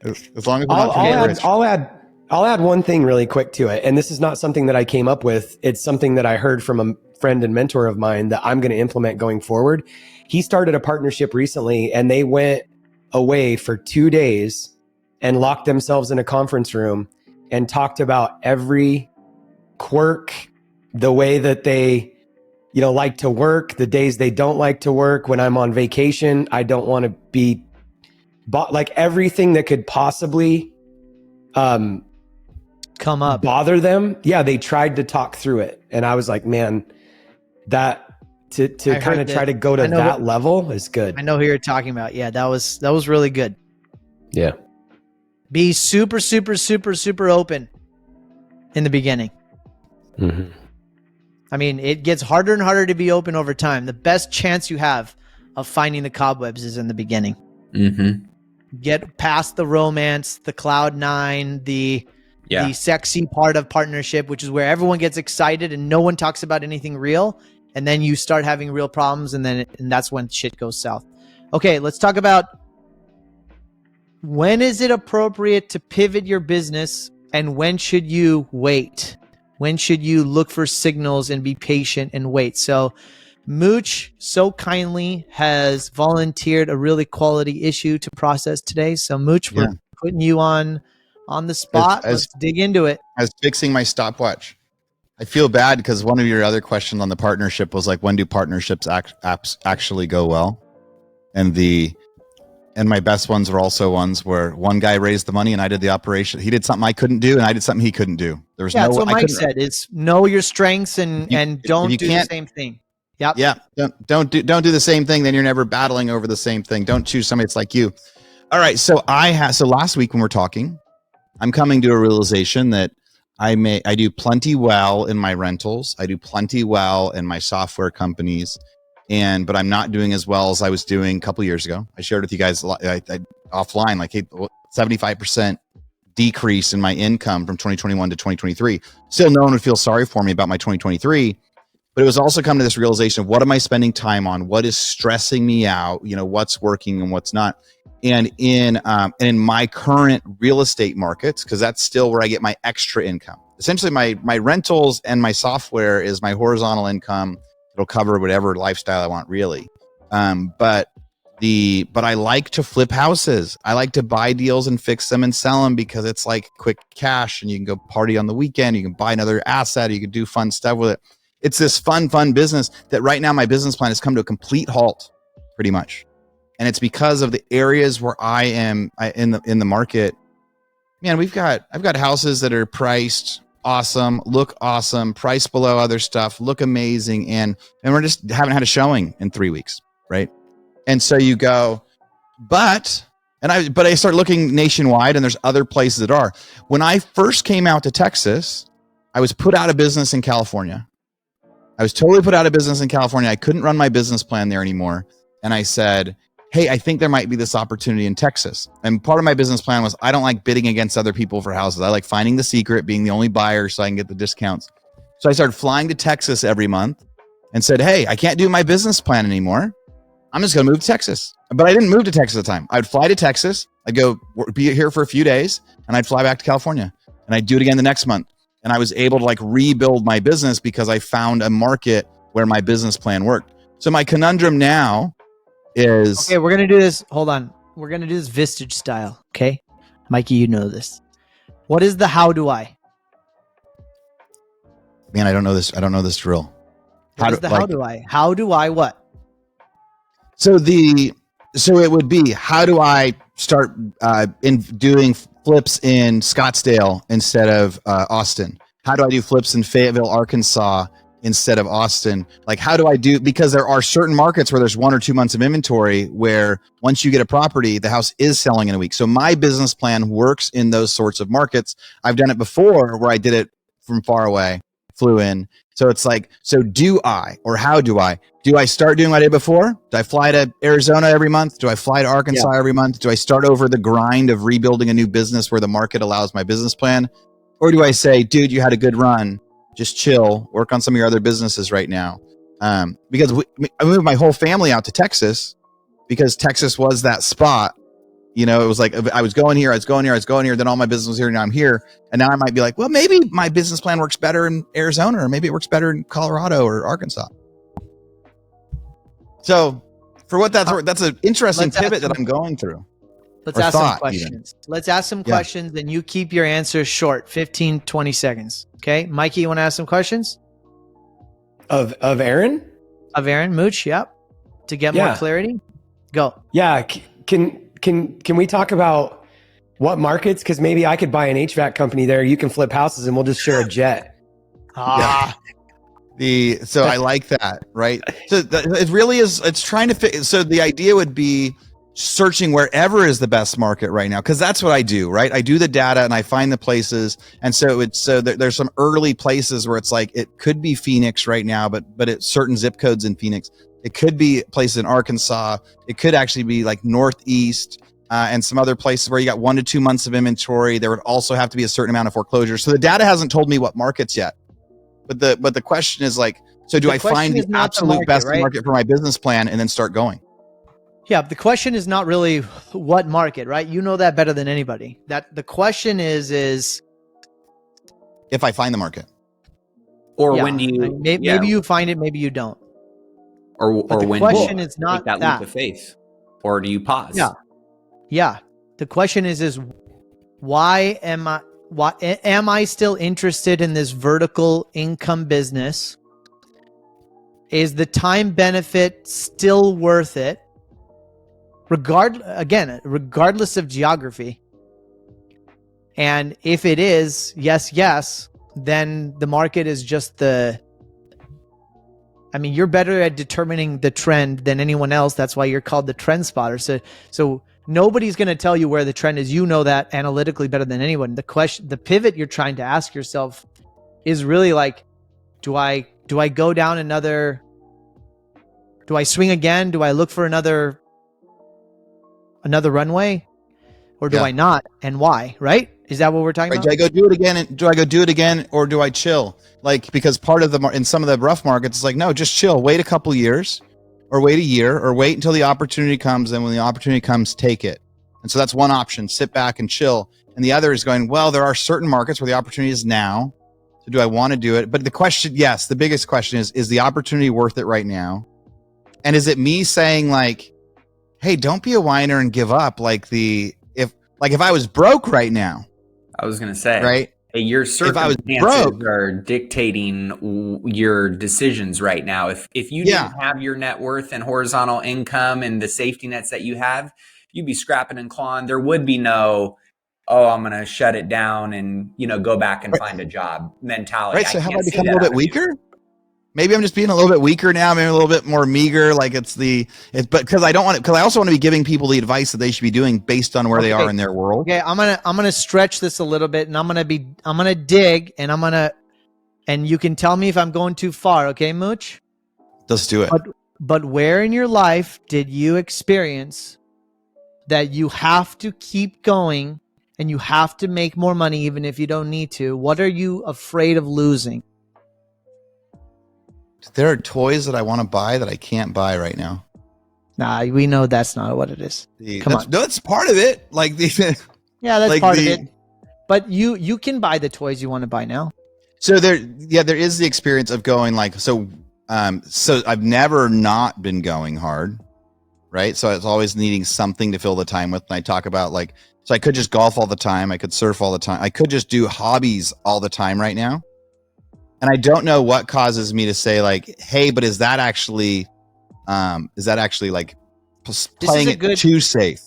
As long as we're not rich. I'll add one thing really quick to it. And this is not something that I came up with. It's something that I heard from a friend and mentor of mine that I'm going to implement going forward. He started a partnership recently and they went away for 2 days and locked themselves in a conference room and talked about every quirk, the way that they, like to work, the days they don't like to work. When I'm on vacation, I don't want to be like everything that could possibly come up, bother them. Yeah, they tried to talk through it, and I was like, man, that to kind of try to go to that level is good. I know who you're talking about. Yeah, that was really good. Yeah, be super, super, super, super open in the beginning. Mm-hmm. I mean, it gets harder and harder to be open over time. The best chance you have of finding the cobwebs is in the beginning. Mm-hmm. Get past the romance, the cloud nine, the sexy part of partnership, which is where everyone gets excited and no one talks about anything real. And then you start having real problems, and that's when shit goes south. Okay, let's talk about when is it appropriate to pivot your business and when should you wait? When should you look for signals and be patient and wait? So Mooch so kindly has volunteered a really quality issue to process today. So Mooch, Yeah. we're putting you on the spot. As Let's dig into it. fixing my stopwatch. I feel bad because one of your other questions on the partnership was like, when do partnerships actually go well? And my best ones were also ones where one guy raised the money and I did the operation. He did something I couldn't do, and I did something he couldn't do. There was That's what Mike said. Is know your strengths and don't do the same thing. Yep. Yeah. Don't do the same thing. Then you're never battling over the same thing. Don't choose somebody that's like you. All right. So last week when we're talking, I'm coming to a realization that I do plenty well in my rentals. I do plenty well in my software companies, but I'm not doing as well as I was doing a couple years ago. I shared with you guys offline, like, hey, 75% decrease in my income from 2021 to 2023. Still, no one would feel sorry for me about my 2023. But it was also come to this realization of what am I spending time on? What is stressing me out? What's working and what's not. And in my current real estate markets, because that's still where I get my extra income. Essentially, my rentals and my software is my horizontal income. It'll cover whatever lifestyle I want, really. But I like to flip houses. I like to buy deals and fix them and sell them because it's like quick cash, and you can go party on the weekend. You can buy another asset. You can do fun stuff with it. It's this fun business that right now my business plan has come to a complete halt, pretty much. And it's because of the areas where I am in the market. Man, I've got houses that are priced awesome, look awesome, priced below other stuff, look amazing, and we're just haven't had a showing in 3 weeks, right? And so you go, but I start looking nationwide, and there's other places that are. When I first came out to Texas, I was put out of business in California. I was totally put out of business in California. I couldn't run my business plan there anymore. And I said, hey, I think there might be this opportunity in Texas. And part of my business plan was I don't like bidding against other people for houses. I like finding the secret, being the only buyer so I can get the discounts. So I started flying to Texas every month and said, hey, I can't do my business plan anymore. I'm just going to move to Texas. But I didn't move to Texas at the time. I'd fly to Texas. I'd go be here for a few days, and I'd fly back to California. And I'd do it again the next month. And I was able to like rebuild my business because I found a market where my business plan worked. So my conundrum now is... Okay, we're going to do this. Hold on. We're going to do this Vistage style. Okay. Mikey, you know this. What is the how do I? Man, I don't know this drill. How do I? How do I what? So it would be, how do I start in doing flips in Scottsdale instead of Austin? How do I do flips in Fayetteville, Arkansas instead of Austin? Like, how do I do, because there are certain markets where there's 1 or 2 months of inventory where once you get a property, the house is selling in a week. So my business plan works in those sorts of markets. I've done it before where I did it from far away, flew in. So it's like, so do I, or how do I? Do I start doing what I did before? Do I fly to Arizona every month? Do I fly to Arkansas every month? Do I start over the grind of rebuilding a new business where the market allows my business plan? Or do I say, dude, you had a good run, just chill, work on some of your other businesses right now? Because I moved my whole family out to Texas because Texas was that spot. You know, it was like, I was going here, then all my business was here, now I'm here. And now I might be like, well, maybe my business plan works better in Arizona, or maybe it works better in Colorado or Arkansas. So for what that's an interesting pivot that I'm going through. Let's ask some questions. Let's ask some questions, and you keep your answers short, 15, 20 seconds. Okay. Mikey, you want to ask some questions? Of Aaron? Of Aaron, Mooch, yep. To get more clarity? Go. Yeah. Can we talk about what markets? Because maybe I could buy an HVAC company there. You can flip houses and we'll just share a jet. So I like that, right? So it really is, it's trying to fit. So the idea would be searching wherever is the best market right now. Cause that's what I do, right? I do the data and I find the places. And so there's some early places where it's like, it could be Phoenix right now, but it's certain zip codes in Phoenix. It could be places in Arkansas. It could actually be like Northeast and some other places where you got 1 to 2 months of inventory. There would also have to be a certain amount of foreclosures. So the data hasn't told me what markets yet. But the question is like, so do I find the absolute best market for my business plan and then start going? Yeah, the question is not really what market, right? You know that better than anybody. That the question is if I find the market. Or Yeah, when do you? maybe you find it, maybe you don't. Or But the when question do you is not take that leap of faith, or do you pause? Yeah. The question is why am I still interested in this vertical income business? Is the time benefit still worth it? Regardless of geography. And if it is, yes, then the market is just you're better at determining the trend than anyone else. That's why you're called the trend spotter. So nobody's going to tell you where the trend is. You know that analytically better than anyone. The pivot you're trying to ask yourself is really like, do I go down another? Do I swing again? Do I look for another runway, or do I not? And why? Right? Is that what we're talking about? Do I go do it again? And do I go do it again, or do I chill? Like, because part of in some of the rough markets, it's like, no, just chill. Wait a couple years, or wait a year, or wait until the opportunity comes. And when the opportunity comes, take it. And so that's one option: sit back and chill. And the other is going, well, there are certain markets where the opportunity is now. So do I want to do it? But the question, yes, the biggest question is the opportunity worth it right now? And is it me saying like, hey, don't be a whiner and give up? If I was broke right now. I was going to say, right? Your circumstances are dictating your decisions right now. If you didn't have your net worth and horizontal income and the safety nets that you have, you'd be scrapping and clawing. There would be no, I'm going to shut it down and go back and find a job mentality. Right. So have I become a little bit weaker? Maybe I'm just being a little bit weaker now, maybe a little bit more meager. Like but because I also want to be giving people the advice that they should be doing based on where they are in their world. Okay, I'm gonna stretch this a little bit, and I'm gonna dig, and you can tell me if I'm going too far. Okay, Mooch? Let's do it. But where in your life did you experience that you have to keep going and you have to make more money even if you don't need to? What are you afraid of losing? There are toys that I want to buy that I can't buy right now. Nah, we know that's not what it is. Come on. No, that's part of it. Yeah, that's part of it. But you can buy the toys you want to buy now. So there is the experience of going so I've never not been going hard, right? So it's always needing something to fill the time with. And I talk about so I could just golf all the time. I could surf all the time. I could just do hobbies all the time right now. And I don't know what causes me to say hey, but is that actually playing it too safe?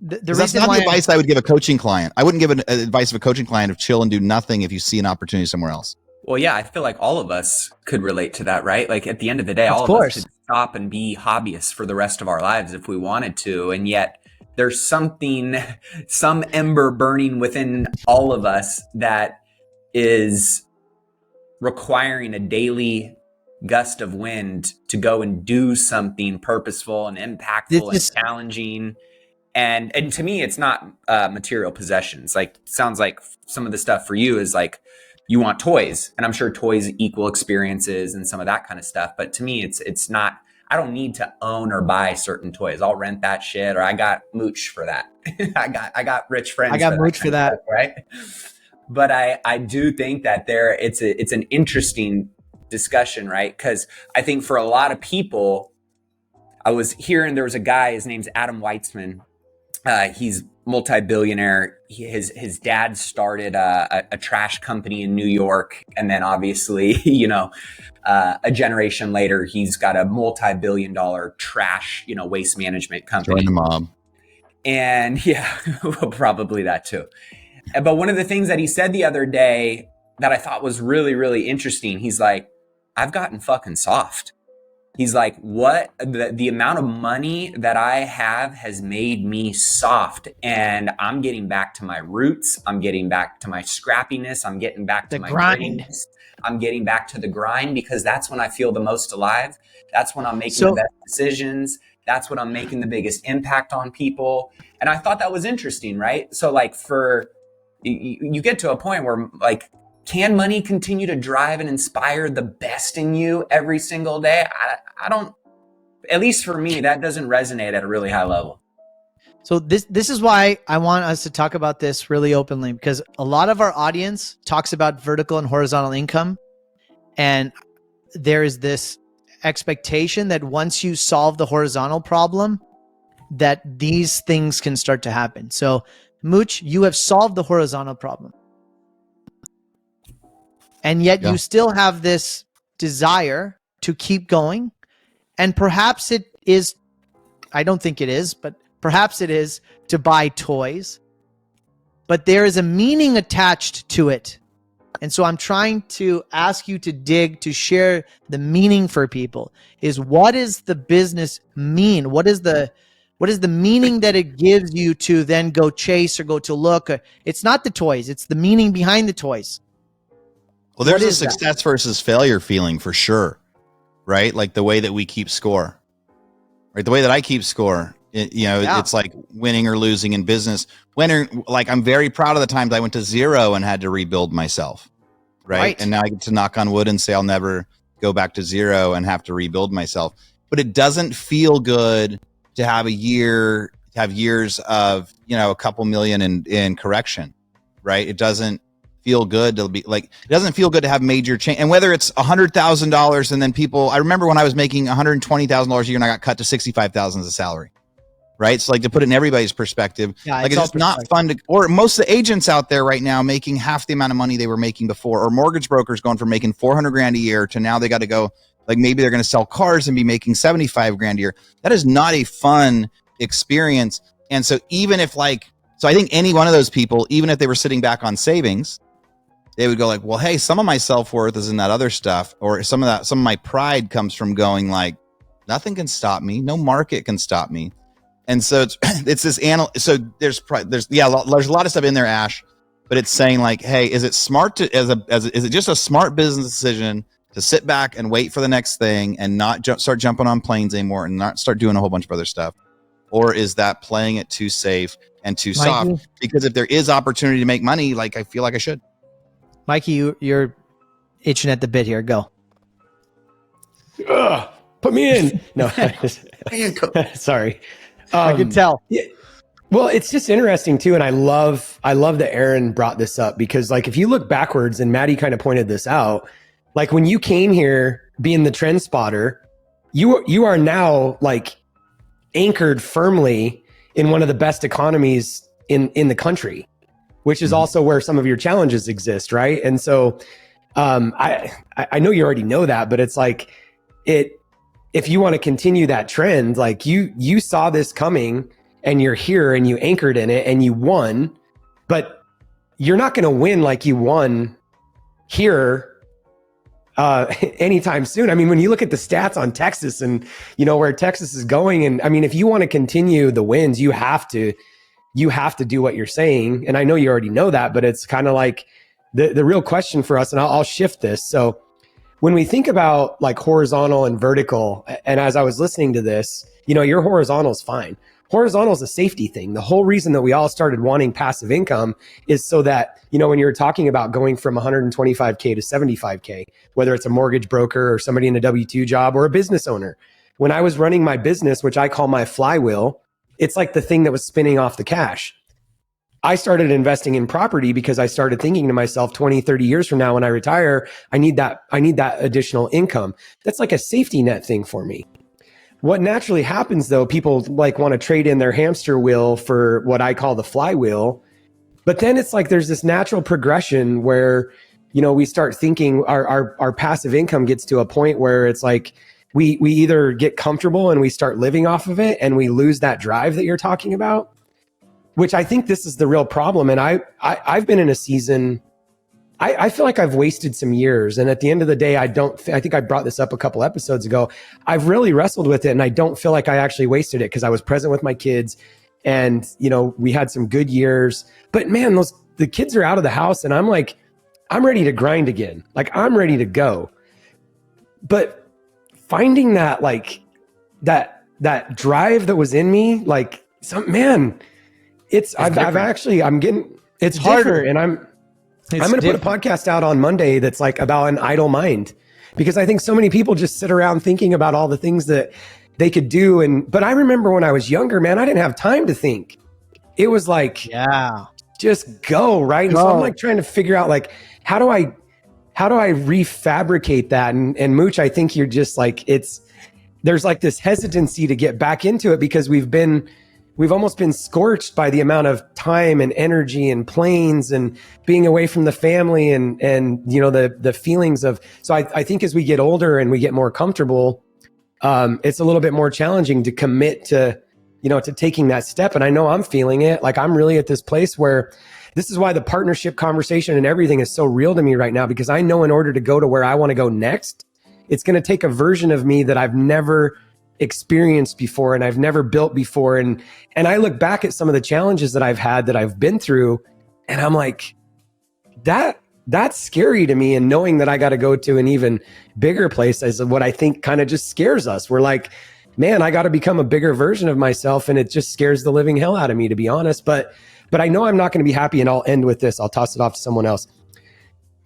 That's not the advice I would give a coaching client. I wouldn't give an advice of a coaching client of chill and do nothing if you see an opportunity somewhere else. Well, yeah, I feel like all of us could relate to that, right? Like at the end of the day, all of us could stop and be hobbyists for the rest of our lives if we wanted to. And yet there's some ember burning within all of us that is requiring a daily gust of wind to go and do something purposeful and impactful and challenging. And to me, it's not material possessions. Sounds like some of the stuff for you is you want toys, and I'm sure toys equal experiences and some of that kind of stuff. But to me, it's not. I don't need to own or buy certain toys. I'll rent that shit, or I got Mooch for that. I got rich friends. I got Mooch for that, right? But I do think that it's an interesting discussion, right? Because I think for a lot of people, I was hearing there was a guy. His name's Adam Weitzman. He's multi-billionaire. His dad started a trash company in New York, and then obviously, a generation later, he's got a multi-billion-dollar trash, waste management company. Join the mob. And yeah, well, probably that too. But one of the things that he said the other day that I thought was really, really interesting, he's like, I've gotten fucking soft. He's like, what? The amount of money that I have has made me soft, and I'm getting back to my roots. I'm getting back to my scrappiness. I'm getting back to my grind. I'm getting back to the grind because that's when I feel the most alive. That's when I'm making the best decisions. That's when I'm making the biggest impact on people. And I thought that was interesting, right? So you get to a point where can money continue to drive and inspire the best in you every single day? I don't, at least for me, that doesn't resonate at a really high level. So this is why I want us to talk about this really openly, because a lot of our audience talks about vertical and horizontal income, and there is this expectation that once you solve the horizontal problem, that these things can start to happen. So, Mooch, you have solved the horizontal problem, and yet Yeah. you still have this desire to keep going, and perhaps it is, I don't think it is, but perhaps it is to buy toys, but there is a meaning attached to it. And so I'm trying to ask you to dig, to share the meaning for people. Is what is the business mean? What is the meaning that it gives you to then go chase or go to look? It's not the toys, it's the meaning behind the toys. Well, there's What a is that? success versus failure feeling for sure, right? Like the way that we keep score, right? The way that I keep score, Yeah. it's like winning or losing in business. Like I'm very proud of the times I went to zero and had to rebuild myself, right? And now I get to knock on wood and say I'll never go back to zero and have to rebuild myself. But it doesn't feel good to have years of, a couple million in correction, right? It doesn't feel good to be like, it doesn't feel good to have major change. And whether it's $100,000 and then I remember when I was making $120,000 a year and I got cut to $65,000 as a salary, right? So like to put it in everybody's perspective, Yeah, like it's just not fun or most of the agents out there right now making half the amount of money they were making before, or mortgage brokers going from making 400 grand a year to now they got to go, like maybe they're going to sell cars and be making 75 grand a year. That is not a fun experience. And so so I think any one of those people, even if they were sitting back on savings, they would go like, well, hey, some of my self-worth is in that other stuff. Or some of my pride comes from going like, nothing can stop me. No market can stop me. And so it's this so there's a lot of stuff in there, Ash, but it's saying like, hey, is it smart is it just a smart business decision to sit back and wait for the next thing and not start jumping on planes anymore and not start doing a whole bunch of other stuff? Or is that playing it too safe and too soft? Because if there is opportunity to make money, like I feel like I should. Mikey, you're itching at the bit here. Go. Ugh, put me in. No, sorry. I can tell. Yeah, well, it's just interesting too, and I love that Aaron brought this up because, like, if you look backwards, and Maddie kind of pointed this out, like when you came here being the trend spotter, you are now like anchored firmly in one of the best economies in the country, which is also where some of your challenges exist, right? And so, I know you already know that, but it's like if you want to continue that trend, like you saw this coming and you're here and you anchored in it and you won, but you're not going to win like you won here anytime soon. I mean, when you look at the stats on Texas and where Texas is going, and I mean, if you want to continue the wins, you have to do what you're saying. And I know you already know that, but it's kind of like the real question for us, and I'll shift this. So when we think about like horizontal and vertical, and as I was listening to this, your horizontal is fine. Horizontal is a safety thing. The whole reason that we all started wanting passive income is so that, when you're talking about going from 125K to 75K, whether it's a mortgage broker or somebody in a W-2 job or a business owner, when I was running my business, which I call my flywheel, it's like the thing that was spinning off the cash. I started investing in property because I started thinking to myself, 20, 30 years from now, when I retire, I need that additional income. That's like a safety net thing for me. What naturally happens though, people like want to trade in their hamster wheel for what I call the flywheel. But then it's like, there's this natural progression where, we start thinking our passive income gets to a point where it's like, we either get comfortable and we start living off of it and we lose that drive that you're talking about, which I think this is the real problem. And I've been in a season, I feel like I've wasted some years. And at the end of the day, I think I brought this up a couple episodes ago. I've really wrestled with it and I don't feel like I actually wasted it because I was present with my kids and, we had some good years, but man, the kids are out of the house and I'm like, I'm ready to grind again. Like I'm ready to go. But finding that, like that drive that was in me, like it's harder. And I'm going to put a podcast out on Monday that's like about an idle mind, because I think so many people just sit around thinking about all the things that they could do. But I remember when I was younger, man, I didn't have time to think. It was like, Yeah. just go, right? And so I'm like trying to figure out like, how do I refabricate that? And Mooch, I think you're just like, there's like this hesitancy to get back into it because we've almost been scorched by the amount of time and energy and planes and being away from the family and you know, the feelings of, so I think as we get older and we get more comfortable, it's a little bit more challenging to commit to, you know, to taking that step. And I know I'm feeling it. Like I'm really at this place where this is why the partnership conversation and everything is so real to me right now, because I know in order to go to where I want to go next, it's going to take a version of me that I've never experienced before and I've never built before. And I look back at some of the challenges that I've had, that I've been through, and I'm like, that's scary to me. And knowing that I got to go to an even bigger place is what I think kind of just scares us. We're like, man, I got to become a bigger version of myself. And it just scares the living hell out of me, to be honest. But I know I'm not going to be happy. And I'll end with this. I'll toss it off to someone else.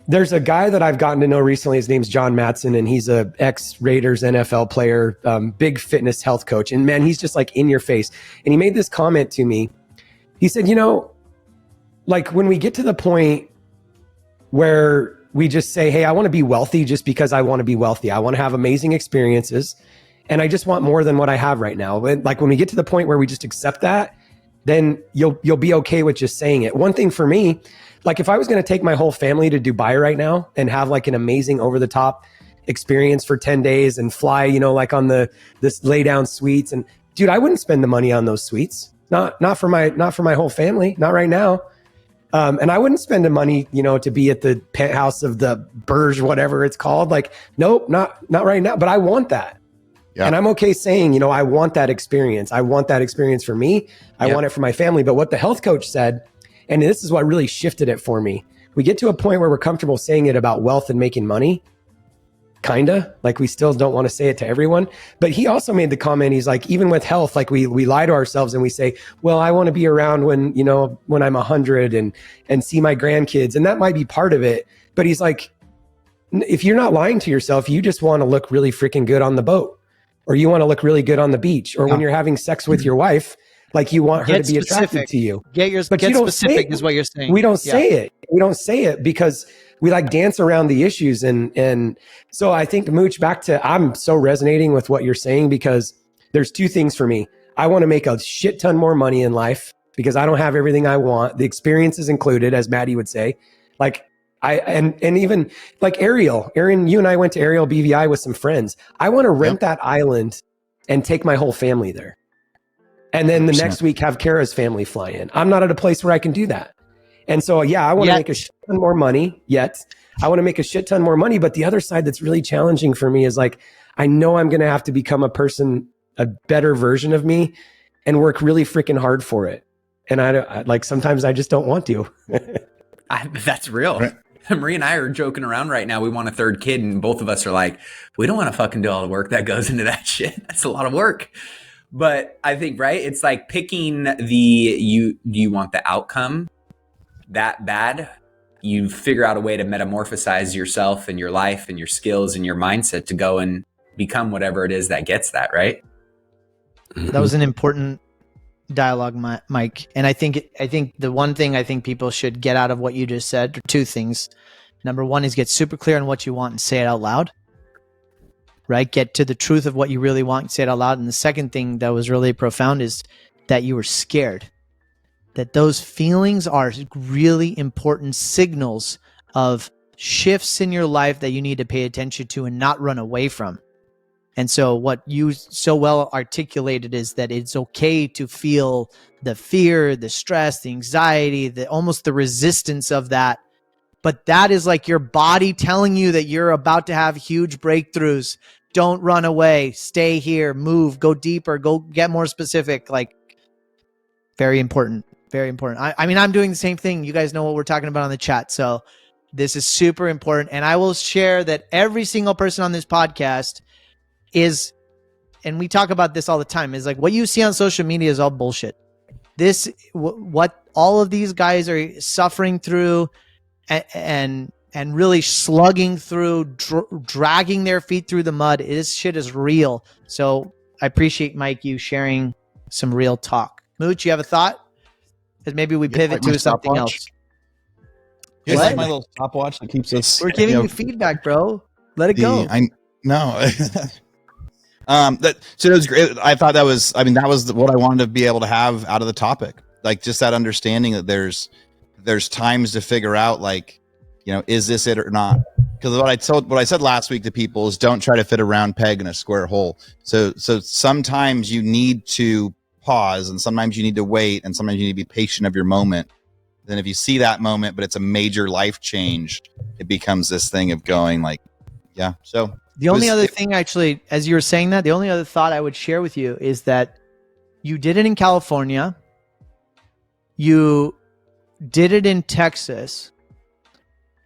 There's a guy that I've gotten to know recently. His name's John Matson, and he's a ex-Raiders NFL player, big fitness health coach. And man, he's just like in your face. And he made this comment to me. He said, you know, like when we get to the point where we just say, hey, I want to be wealthy just because I want to be wealthy. I want to have amazing experiences. And I just want more than what I have right now. But like when we get to the point where we just accept that, then you'll be okay with just saying it. One thing for me, like if I was going to take my whole family to Dubai right now and have like an amazing over the top experience for 10 days and fly, you know, like on this lay down suites, and dude, I wouldn't spend the money on those suites. Not for my whole family, not right now. And I wouldn't spend the money, you know, to be at the penthouse of the Burj, whatever it's called. Like, nope, not right now, but I want that. Yeah. And I'm okay saying, you know, I want that experience. I want that experience for me. I want it for my family. But what the health coach said, and this is what really shifted it for me. We get to a point where we're comfortable saying it about wealth and making money. Kinda, like we still don't want to say it to everyone. But he also made the comment, he's like, even with health, like we lie to ourselves and we say, well, I want to be around when, you know, when I'm 100 and see my grandkids. And that might be part of it. But he's like, if you're not lying to yourself, you just want to look really freaking good on the boat, or you want to look really good on the beach, or when you're having sex with your wife, like you want her to be attracted to you. Get specific is what you're saying. We don't say it. We don't say it because we like dance around the issues. And so I think, Mooch, back to, I'm so resonating with what you're saying, because there's two things for me. I want to make a shit ton more money in life because I don't have everything I want. The experience is included, as Maddie would say. Like and even like Aaron, you and I went to Ariel BVI with some friends. I want to rent that island and take my whole family there. And then the 100%. next week have Kara's family fly in. I'm not at a place where I can do that. And so, yeah, I want to make a shit ton more money I want to make a shit ton more money. But the other side that's really challenging for me is like, I know I'm going to have to become a better version of me, and work really freaking hard for it. And I like, sometimes I just don't want to. That's real. Right. Marie and I are joking around right now. We want a third kid, and both of us are like, we don't want to fucking do all the work that goes into that shit. That's a lot of work. But I think, right, it's like picking do you want the outcome that bad? You figure out a way to metamorphosize yourself and your life and your skills and your mindset to go and become whatever it is that gets that, right? That was an important dialogue, Mike. And I think the one thing I think people should get out of what you just said are two things. Number one is get super clear on what you want and say it out loud. Right? Get to the truth of what you really want and say it out loud. And the second thing that was really profound is that you were scared. That those feelings are really important signals of shifts in your life that you need to pay attention to and not run away from. And so what you so well articulated is that it's okay to feel the fear, the stress, the anxiety, almost the resistance of that. But that is like your body telling you that you're about to have huge breakthroughs. Don't run away. Stay here. Move. Go deeper. Go get more specific. Like, very important. Very important. I mean, I'm doing the same thing. You guys know what we're talking about on the chat. So this is super important. And I will share that every single person on this podcast is, and we talk about this all the time, is like what you see on social media is all bullshit. What all of these guys are suffering through and really slugging through, dragging their feet through the mud. This shit is real. So I appreciate, Mike, you sharing some real talk. Mooch, you have a thought? Because maybe we pivot like my to something stopwatch? else. You guys What? like my little stopwatch that keeps us. We're giving you feedback, bro. Let it go. I no. So it was great. I thought that was. I mean, that was what I wanted to be able to have out of the topic. Like just that understanding that there's times to figure out, like, is this it or not? Because what I said last week to people is don't try to fit a round peg in a square hole. So sometimes you need to pause, and sometimes you need to wait, and sometimes you need to be patient of your moment. Then if you see that moment, but it's a major life change, it becomes this thing of going like, yeah. So the only other thing, actually, as you were saying that, the only other thought I would share with you is that you did it in California. You did it in Texas.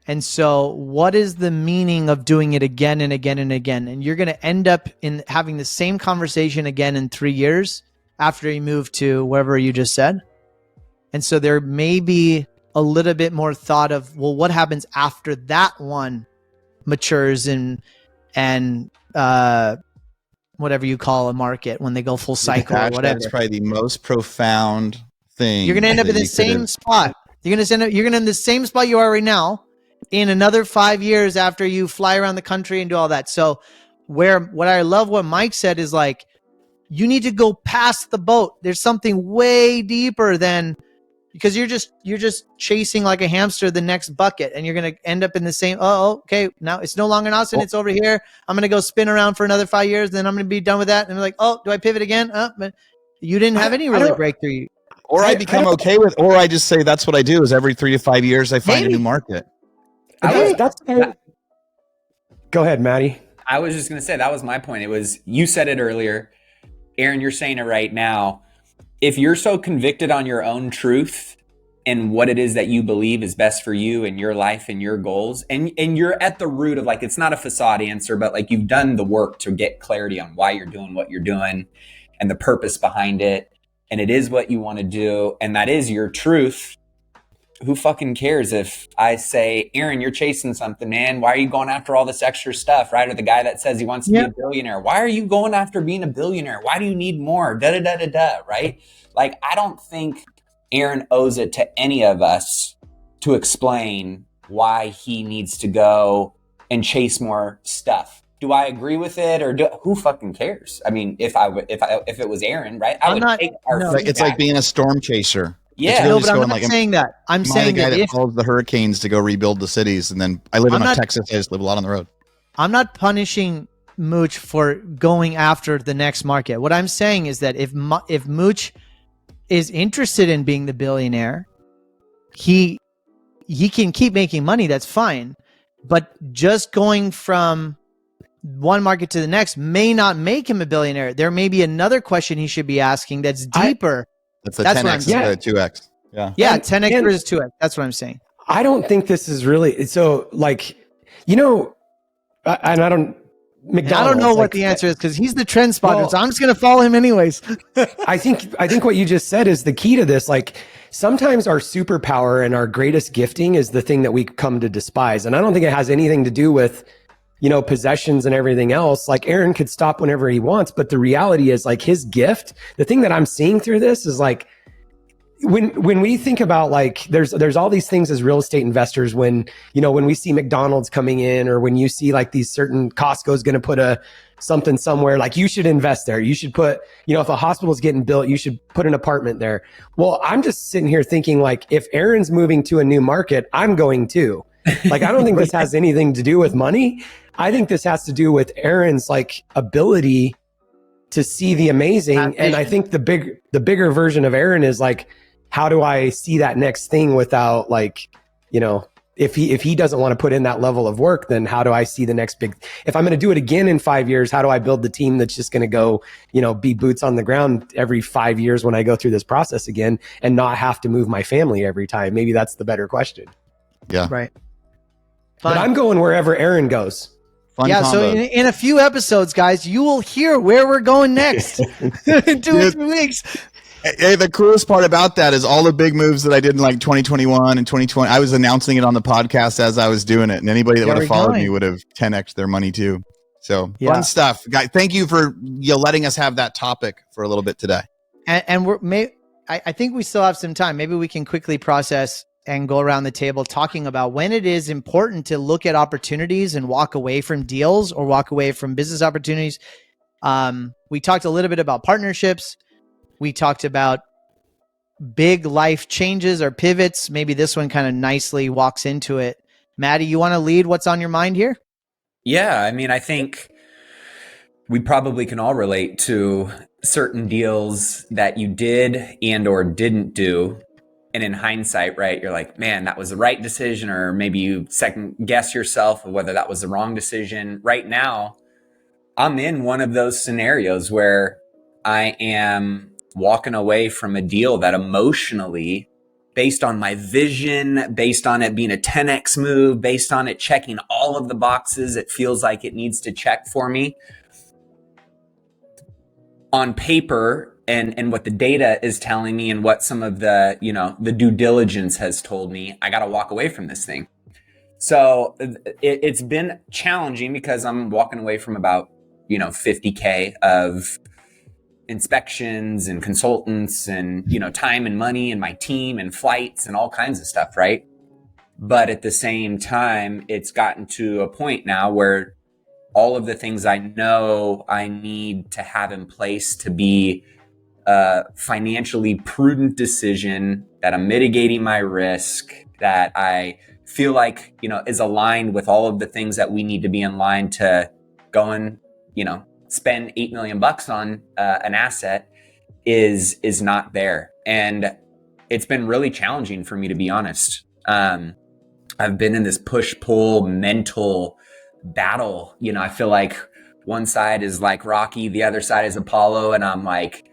And so what is the meaning of doing it again and again and again? And you're going to end up in having the same conversation again in 3 years after you move to wherever you just said. And so there may be a little bit more thought of, well, what happens after that one matures and whatever you call a market when they go full cycle or whatever. That's probably the most profound thing. You're going to end up in the same spot. You're going to end up in the same spot you are right now in another 5 years after you fly around the country and do all that. So what I love what Mike said is like, you need to go past the boat. There's something way deeper than, because you're just chasing like a hamster the next bucket, and you're going to end up in the same, okay, now it's no longer in Austin, it's over here. I'm going to go spin around for another 5 years, then I'm going to be done with that. And I'm like, oh, do I pivot again? But you didn't have any really breakthrough. Or I become okay with, or I just say that's what I do is every 3 to 5 years I find a new market. Go ahead, Maddie. I was just going to say, that was my point. It was, you said it earlier. Aaron, you're saying it right now. If you're so convicted on your own truth and what it is that you believe is best for you and your life and your goals, and you're at the root of, like, it's not a facade answer, but like you've done the work to get clarity on why you're doing what you're doing and the purpose behind it, and it is what you want to do, and that is your truth. Who fucking cares if I say, Aaron, you're chasing something, man. Why are you going after all this extra stuff, right? Or the guy that says he wants to be a billionaire. Why are you going after being a billionaire? Why do you need more? Da-da-da-da-da, right? Like, I don't think Aaron owes it to any of us to explain why he needs to go and chase more stuff. Do I agree with it, or who fucking cares? I mean, if it was Aaron, right? It's like being a storm chaser. Yeah, no, but I'm not saying that. I'm saying the guy that that follows the hurricanes to go rebuild the cities, and then I live in Texas. I just live a lot on the road. I'm not punishing Mooch for going after the next market. What I'm saying is that if Mooch is interested in being the billionaire, he can keep making money. That's fine, but just going from one market to the next may not make him a billionaire. There may be another question he should be asking that's deeper. That's 10x to 2x. Yeah, 10x versus 2x. That's what I'm saying. I don't think this is really so, like, and I don't. McDonald's, I don't know what the answer is because he's the trend spotter, so I'm just going to follow him anyways. I think what you just said is the key to this. Like, sometimes our superpower and our greatest gifting is the thing that we come to despise, and I don't think it has anything to do with possessions and everything else. Like, Aaron could stop whenever he wants, but the reality is, like, his gift, the thing that I'm seeing through this is, like, when we think about, like, there's all these things as real estate investors, when we see McDonald's coming in, or when you see like these certain Costco's going to put something somewhere, like, you should invest there. You should put, if a hospital's getting built, you should put an apartment there. Well, I'm just sitting here thinking, like, if Aaron's moving to a new market, I'm going too. Like, I don't think this has anything to do with money. I think this has to do with Aaron's, like, ability to see the amazing. And I think the bigger version of Aaron is, like, how do I see that next thing without, like, if he doesn't want to put in that level of work, then how do I see the next big, if I'm going to do it again in 5 years, how do I build the team that's just going to go, be boots on the ground every 5 years when I go through this process again, and not have to move my family every time? Maybe that's the better question. Yeah. Right. But I'm going wherever Aaron goes. Fun combo. So in a few episodes, guys, you will hear where we're going next in 2 or 3 weeks. Hey, the coolest part about that is all the big moves that I did in like 2021 and 2020. I was announcing it on the podcast as I was doing it, and anybody that would have followed me would have 10x their money too. So Yeah. fun stuff, guys. Thank you for letting us have that topic for a little bit today. And I think we still have some time. Maybe we can quickly process and go around the table talking about when it is important to look at opportunities and walk away from deals or walk away from business opportunities. We talked a little bit about partnerships. We talked about big life changes or pivots. Maybe this one kind of nicely walks into it. Maddie, you want to lead what's on your mind here? Yeah, I mean, I think we probably can all relate to certain deals that you did and or didn't do. And in hindsight, right, you're like, man, that was the right decision. Or maybe you second guess yourself of whether that was the wrong decision. Right now, I'm in one of those scenarios where I am walking away from a deal that emotionally, based on my vision, based on it being a 10x move, based on it checking all of the boxes it feels like it needs to check for me, on paper and what the data is telling me and what some of the, the due diligence has told me, I got to walk away from this thing. So it's been challenging because I'm walking away from about, 50K of inspections and consultants and, time and money and my team and flights and all kinds of stuff. Right. But at the same time, it's gotten to a point now where all of the things I know I need to have in place to be a financially prudent decision, that I'm mitigating my risk, that I feel like, is aligned with all of the things that we need to be in line to go and, spend $8 million on an asset is not there. And it's been really challenging for me, to be honest. I've been in this push-pull mental battle. I feel like one side is like Rocky, the other side is Apollo. And I'm like,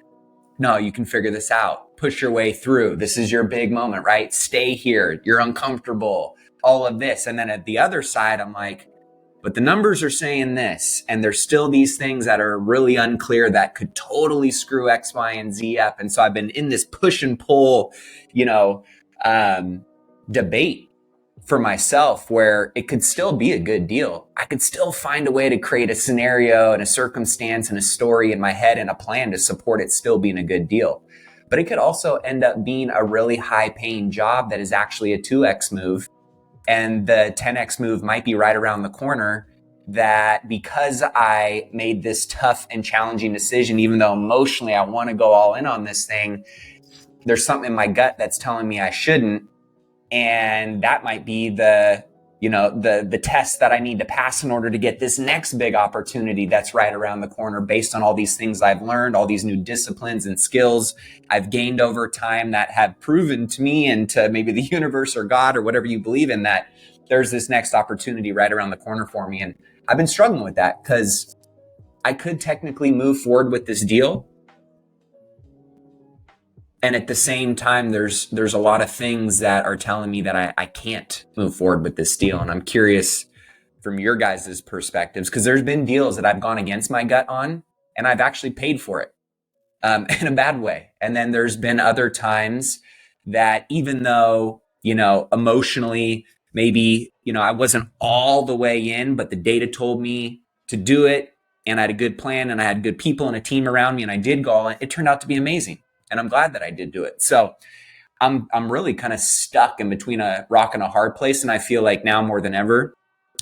no, you can figure this out. Push your way through. This is your big moment, right? Stay here. You're uncomfortable. All of this. And then at the other side, I'm like, but the numbers are saying this. And there's still these things that are really unclear that could totally screw X, Y, and Z up. And so I've been in this push and pull, debate for myself where it could still be a good deal. I could still find a way to create a scenario and a circumstance and a story in my head and a plan to support it still being a good deal. But it could also end up being a really high paying job that is actually a 2X move. And the 10X move might be right around the corner, that because I made this tough and challenging decision, even though emotionally I want to go all in on this thing, there's something in my gut that's telling me I shouldn't. And that might be the test that I need to pass in order to get this next big opportunity that's right around the corner, based on all these things I've learned, all these new disciplines and skills I've gained over time that have proven to me and to maybe the universe or God or whatever you believe in, that there's this next opportunity right around the corner for me. And I've been struggling with that because I could technically move forward with this deal. And at the same time, there's a lot of things that are telling me that I can't move forward with this deal. And I'm curious from your guys' perspectives, because there's been deals that I've gone against my gut on and I've actually paid for it in a bad way. And then there's been other times that even though, emotionally, maybe, I wasn't all the way in, but the data told me to do it. And I had a good plan and I had good people and a team around me and I did go all in. It turned out to be amazing. And I'm glad that I did do it. So I'm really kind of stuck in between a rock and a hard place. And I feel like now more than ever,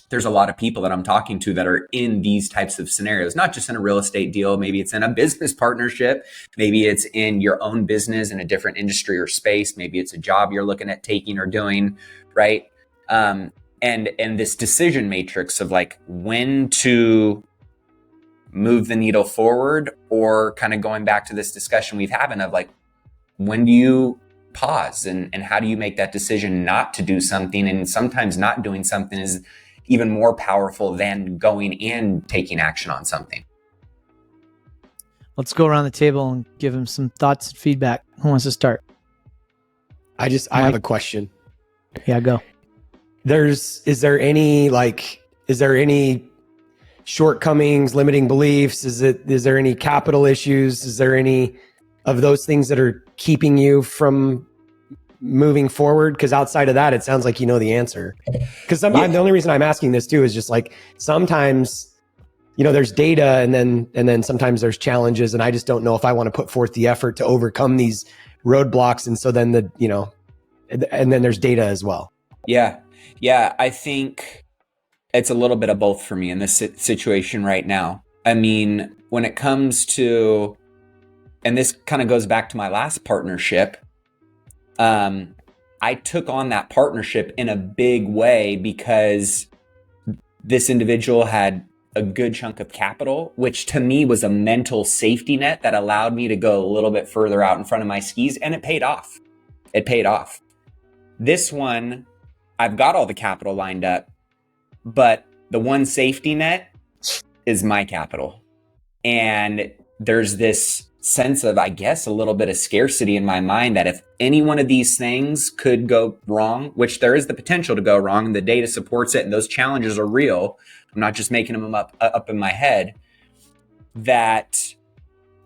there's a lot of people that I'm talking to that are in these types of scenarios, not just in a real estate deal. Maybe it's in a business partnership. Maybe it's in your own business in a different industry or space. Maybe it's a job you're looking at taking or doing, right? And this decision matrix of like when to move the needle forward, or kind of going back to this discussion we've having of like, when do you pause and how do you make that decision not to do something? And sometimes not doing something is even more powerful than going and taking action on something. Let's go around the table and give him some thoughts and feedback. Who wants to start? I have a question. Yeah, go. Is there any shortcomings, limiting beliefs? Is there any capital issues? Is there any of those things that are keeping you from moving forward? Because outside of that, it sounds like you know the answer. Because the only reason I'm asking this too is just like sometimes there's data and then sometimes there's challenges, and I just don't know if I want to put forth the effort to overcome these roadblocks. And so then and then there's data as well. Yeah. I think it's a little bit of both for me in this situation right now. I mean, when it comes to, and this kind of goes back to my last partnership, I took on that partnership in a big way because this individual had a good chunk of capital, which to me was a mental safety net that allowed me to go a little bit further out in front of my skis, and it paid off. This one, I've got all the capital lined up, but the one safety net is my capital. And there's this sense of, I guess, a little bit of scarcity in my mind that if any one of these things could go wrong, which there is the potential to go wrong, and the data supports it, and those challenges are real, I'm not just making them up in my head, that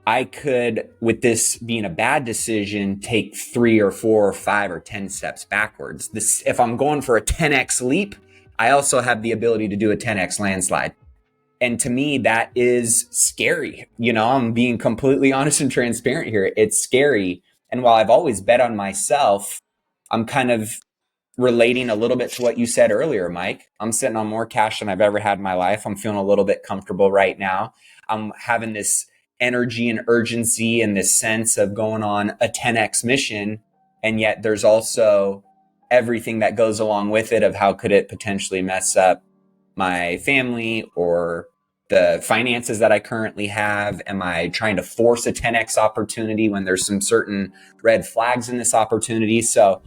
I could, with this being a bad decision, take 3 or 4 or 5 or 10 steps backwards. If I'm going for a 10x leap, I also have the ability to do a 10x landslide. And to me, that is scary. I'm being completely honest and transparent here. It's scary. And while I've always bet on myself, I'm kind of relating a little bit to what you said earlier, Mike. I'm sitting on more cash than I've ever had in my life. I'm feeling a little bit comfortable right now. I'm having this energy and urgency and this sense of going on a 10x mission. And yet there's also everything that goes along with it of how could it potentially mess up my family or the finances that I currently have. Am I trying to force a 10x opportunity when there's some certain red flags in this opportunity? So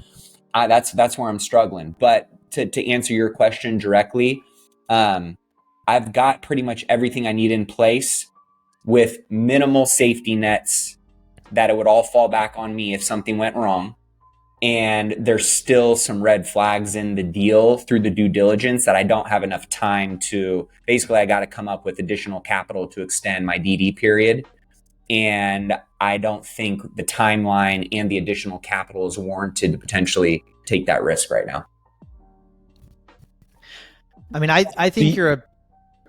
that's where I'm struggling. But to answer your question directly, I've got pretty much everything I need in place with minimal safety nets that it would all fall back on me if something went wrong. And there's still some red flags in the deal through the due diligence that I don't have enough time to, basically I got to come up with additional capital to extend my DD period. And I don't think the timeline and the additional capital is warranted to potentially take that risk right now. I mean, I think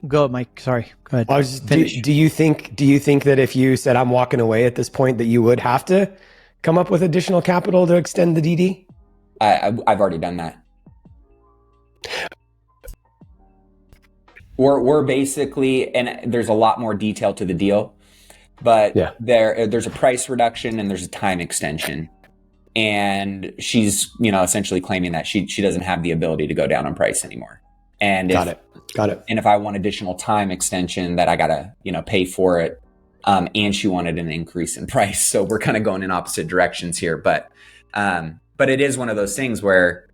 go, Mike. Sorry, go ahead. I was just, do you think that if you said I'm walking away at this point that you would have to come up with additional capital to extend the DD? I've already done that. We're basically, and there's a lot more detail to the deal, but yeah, there's a price reduction and there's a time extension. And she's, essentially claiming that she doesn't have the ability to go down on price anymore. And Got it. And if I want additional time extension, that I gotta, pay for it. And she wanted an increase in price. So we're kind of going in opposite directions here. But it is one of those things where,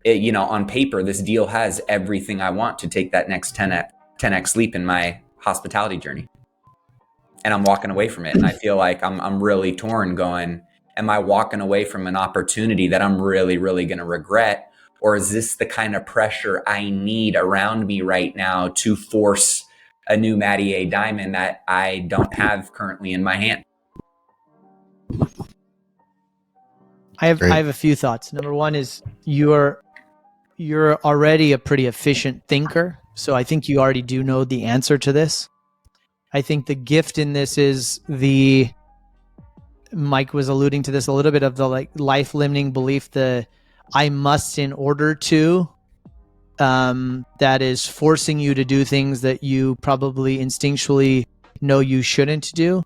on paper, this deal has everything I want to take that next 10x leap in my hospitality journey. And I'm walking away from it. And I feel like I'm really torn going, am I walking away from an opportunity that I'm really, really going to regret? Or is this the kind of pressure I need around me right now to force a new Matty A diamond that I don't have currently in my hand? I have a few thoughts. Number one is you're already a pretty efficient thinker, so I think you already do know the answer to this. I think the gift in this is Mike was alluding to this a little bit of the life limiting belief, the I must in order to, that is forcing you to do things that you probably instinctually know you shouldn't do.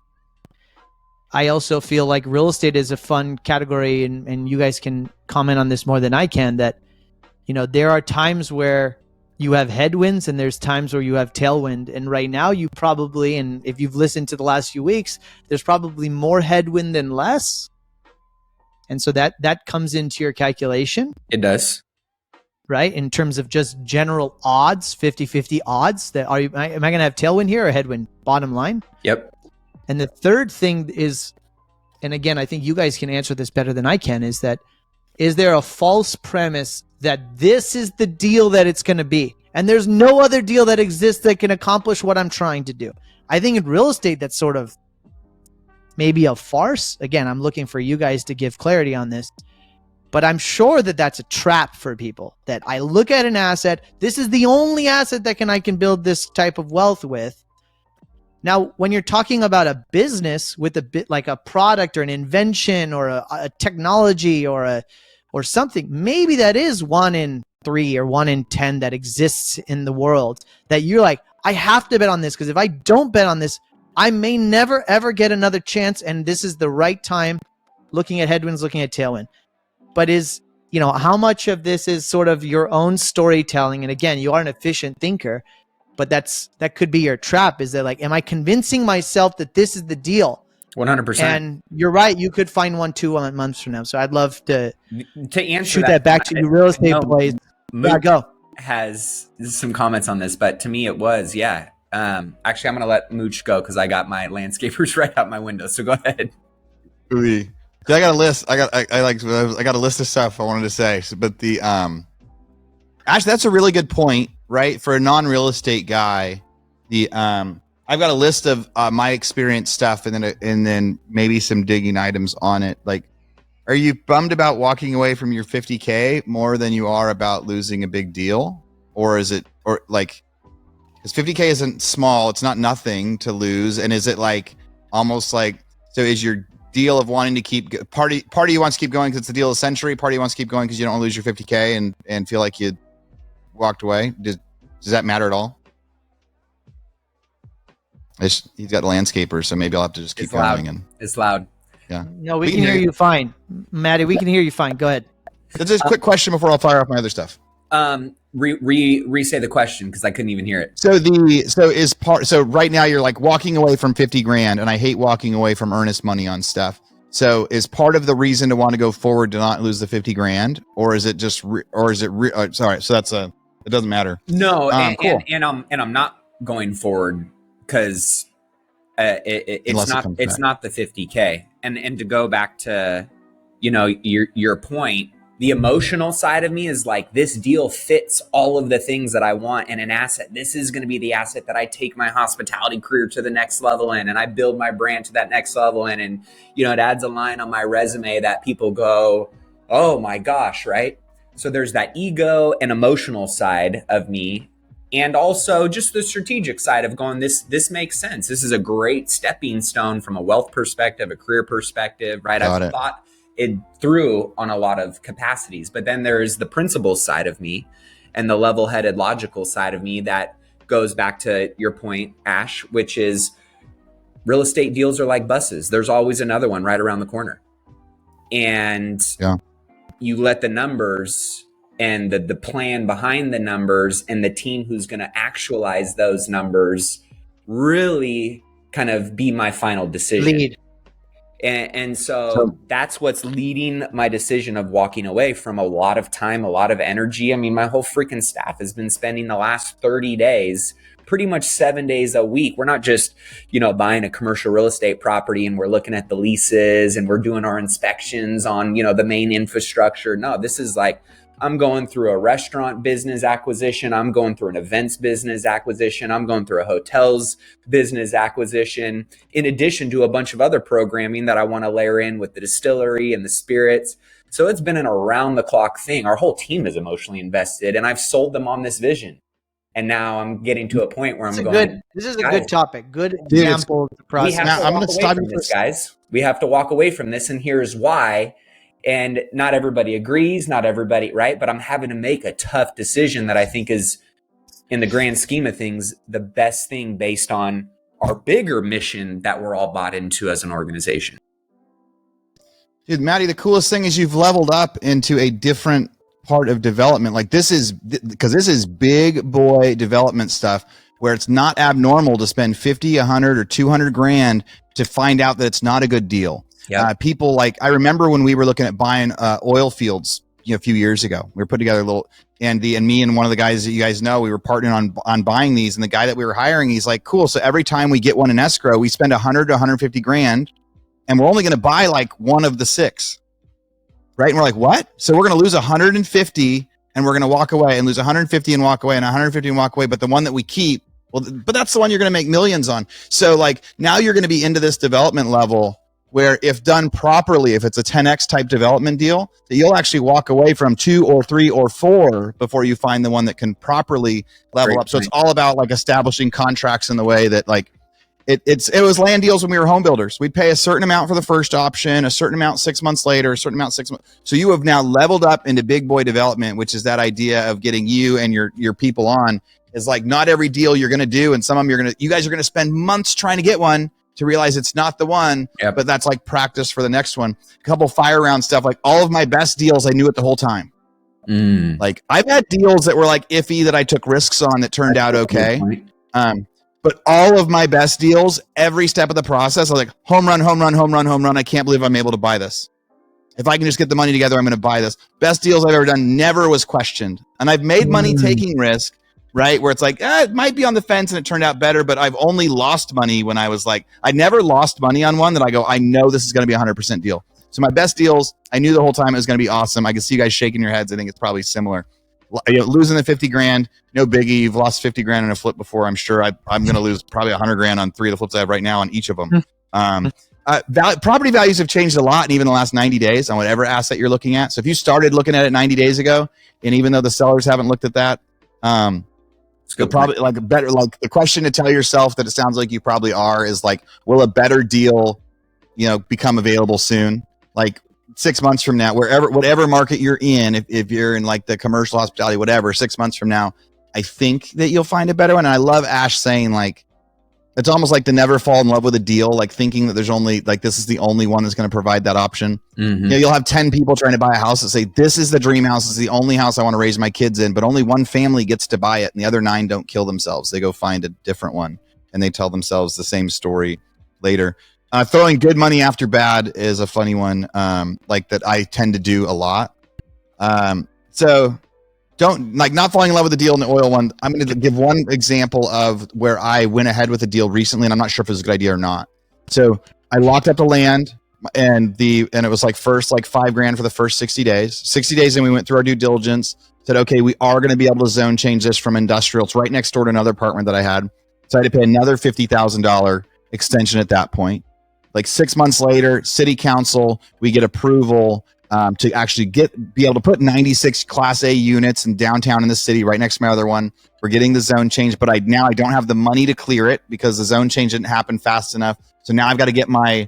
I also feel like real estate is a fun category, and you guys can comment on this more than I can, that, there are times where you have headwinds and there's times where you have tailwind. And right now you probably, and if you've listened to the last few weeks, there's probably more headwind than less. And so that comes into your calculation. It does. Right? In terms of just general odds, 50-50 odds, that am I going to have tailwind here or headwind? Bottom line. Yep. And the third thing is, and again, I think you guys can answer this better than I can, is there a false premise that this is the deal that it's going to be? And there's no other deal that exists that can accomplish what I'm trying to do. I think in real estate, that's sort of maybe a farce. Again, I'm looking for you guys to give clarity on this. But I'm sure that that's a trap for people, that I look at an asset, this is the only asset that I can build this type of wealth with. Now, when you're talking about a business with a bit like a product or an invention or a technology or something, maybe that is 1 in 3 or 1 in 10 that exists in the world that you're like, I have to bet on this because if I don't bet on this, I may never ever get another chance. And this is the right time, looking at headwinds, looking at tailwind. But how much of this is sort of your own storytelling? And again, you are an efficient thinker, but that could be your trap. Is that like, am I convincing myself that this is the deal? 100%. And you're right. You could find 1-2 months from now. So I'd love to answer shoot that back to you, real estate boys. Yeah, go. Has some comments on this, but to me it was, yeah. Actually, I'm going to let Mooch go because I got my landscapers right out my window. So go ahead. I got a list. I got a list of stuff I wanted to say. But actually, that's a really good point, right? For a non-real estate guy, I've got a list of my experience stuff, and then maybe some digging items on it. Like, are you bummed about walking away from your 50K more than you are about losing a big deal, or is it, or like, because 50K isn't small, it's not nothing to lose, and is it like almost like, so is your deal of wanting to keep party you wants to keep going because it's the deal of the century, party wants to keep going because you don't want to lose your 50K and feel like you walked away? Does that matter at all? He's got landscapers, so maybe I'll have to just keep going. And it's loud. Yeah. No, we can hear you fine, Maddie. We can hear you fine. Go ahead. Just a quick question before I'll fire off my other stuff. Re-say the question because I couldn't even hear it. So right now you're like walking away from 50 grand, and I hate walking away from earnest money on stuff. So is part of the reason to want to go forward to not lose the 50 grand, or is it just, sorry. So it doesn't matter. No. Cool. And I'm not going forward because it's not the 50K. And to go back to, your point, the emotional side of me is like, this deal fits all of the things that I want in an asset. This is going to be the asset that I take my hospitality career to the next level in, and I build my brand to that next level in. And, it adds a line on my resume that people go, oh my gosh, right? So there's that ego and emotional side of me. And also just the strategic side of going, this makes sense. This is a great stepping stone from a wealth perspective, a career perspective, right? I've thought it through on a lot of capacities. But then there's the principles side of me and the level-headed logical side of me that goes back to your point, Ash, which is real estate deals are like buses. There's always another one right around the corner. And you let the numbers and the plan behind the numbers and the team who's going to actualize those numbers really kind of be my final decision. Lead. And so that's what's leading my decision of walking away from a lot of time, a lot of energy. I mean, my whole freaking staff has been spending the last 30 days, pretty much 7 days a week. We're not just, buying a commercial real estate property and we're looking at the leases and we're doing our inspections on, the main infrastructure. No, this is like, I'm going through a restaurant business acquisition. I'm going through an events business acquisition. I'm going through a hotels business acquisition, in addition to a bunch of other programming that I want to layer in with the distillery and the spirits. So it's been an around the clock thing. Our whole team is emotionally invested, and I've sold them on this vision. And now I'm getting to a point where this is a good topic. Good example of the process. We have to walk away from this, guys. We have to walk away from this, and here's why. And not everybody agrees, not everybody, right? But I'm having to make a tough decision that I think is, in the grand scheme of things, the best thing based on our bigger mission that we're all bought into as an organization. Dude, Maddie, the coolest thing is you've leveled up into a different part of development. Like this is big boy development stuff where it's not abnormal to spend 50, 100 or 200 grand to find out that it's not a good deal. Yeah. People like, I remember when we were looking at buying oil fields, a few years ago, we were putting together a little, and me and one of the guys that you guys know, we were partnering on buying these. And the guy that we were hiring, he's like, cool. So every time we get one in escrow, we spend 100 to 150 grand, and we're only going to buy like one of the 6. Right. And we're like, what? So we're going to lose 150 and we're going to walk away, and lose 150 and walk away, and 150 and walk away. But the one that we keep, well, but that's the one you're going to make millions on. So like now you're going to be into this development level where, if done properly, if it's a 10x type development deal, that you'll actually walk away from 2 or 3 or 4 before you find the one that can properly level up. So it's all about like establishing contracts in the way that, like, It was land deals when we were home builders. We'd pay a certain amount for the first option, a certain amount 6 months later, a certain amount 6 months. So you have now leveled up into big boy development, which is that idea of getting you and your people on. Is like not every deal you're going to do, and some of them you guys are going to spend months trying to get one to realize it's not the one. Yep. But that's like practice for the next one. A couple fire round stuff, like all of my best deals, I knew it the whole time. Like I've had deals that were like iffy that I took risks on that turned out okay. But all of my best deals, every step of the process, I was like, home run, home run, home run, home run. I can't believe I'm able to buy this. If I can just get the money together, I'm going to buy this. Best deals I've ever done, never was questioned. And I've made money taking risk, right? Where it's like, it might be on the fence and it turned out better, but I've only lost money when I was like, I never lost money on one that I go, I know this is going to be a 100% deal. So my best deals, I knew the whole time it was going to be awesome. I can see you guys shaking your heads. I think it's probably similar. Losing the 50 grand, no biggie. You've lost 50 grand in a flip before. I'm sure I'm going to lose probably 100 grand on 3 of the flips I have right now on each of them. Property values have changed a lot, and even the last 90 days on whatever asset you're looking at. So if you started looking at it 90 days ago, and even though the sellers haven't looked at that, probably like a better, like the question to tell yourself that it sounds like you probably are is like, will a better deal, become available soon? Like 6 months from now, whatever market you're in, if you're in like the commercial hospitality, whatever, 6 months from now, I think that you'll find a better one. And I love Ash saying like, it's almost like to never fall in love with a deal, like thinking that there's only like, this is the only one that's going to provide that option. You'll have 10 people trying to buy a house that say, this is the dream house. This is the only house I want to raise my kids in, but only one family gets to buy it. And the other 9 don't kill themselves. They go find a different one and they tell themselves the same story later. Throwing good money after bad is a funny one, like that I tend to do a lot. So don't like not falling in love with the deal in the oil one. I'm going to give one example of where I went ahead with a deal recently, and I'm not sure if it was a good idea or not. So I locked up the land, and it was like first like $5,000 for the first 60 days. 60 days in, we went through our due diligence. Said, okay, we are going to be able to zone change this from industrial. It's right next door to another apartment that I had. So I had to pay another $50,000 extension at that point. Like 6 months later, city council, we get approval to actually be able to put 96 Class A units in downtown in the city, right next to my other one. We're getting the zone change, but I don't have the money to clear it because the zone change didn't happen fast enough. So now I've got to get my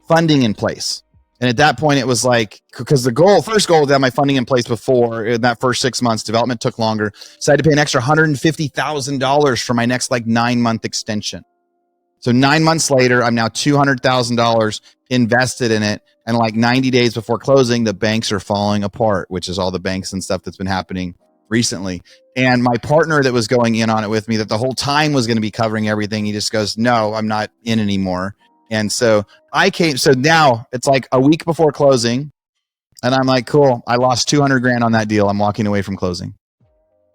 funding in place. And at that point, it was like, because the first goal was to have my funding in place before in that first 6 months. Development took longer, so I had to pay an extra $150,000 for my next like 9-month extension. So 9 months later, I'm now $200,000 invested in it. And like 90 days before closing, the banks are falling apart, which is all the banks and stuff that's been happening recently. And my partner that was going in on it with me, that the whole time was going to be covering everything, he just goes, no, I'm not in anymore. And so so now it's like a week before closing. And I'm like, cool, I lost 200 grand on that deal. I'm walking away from closing.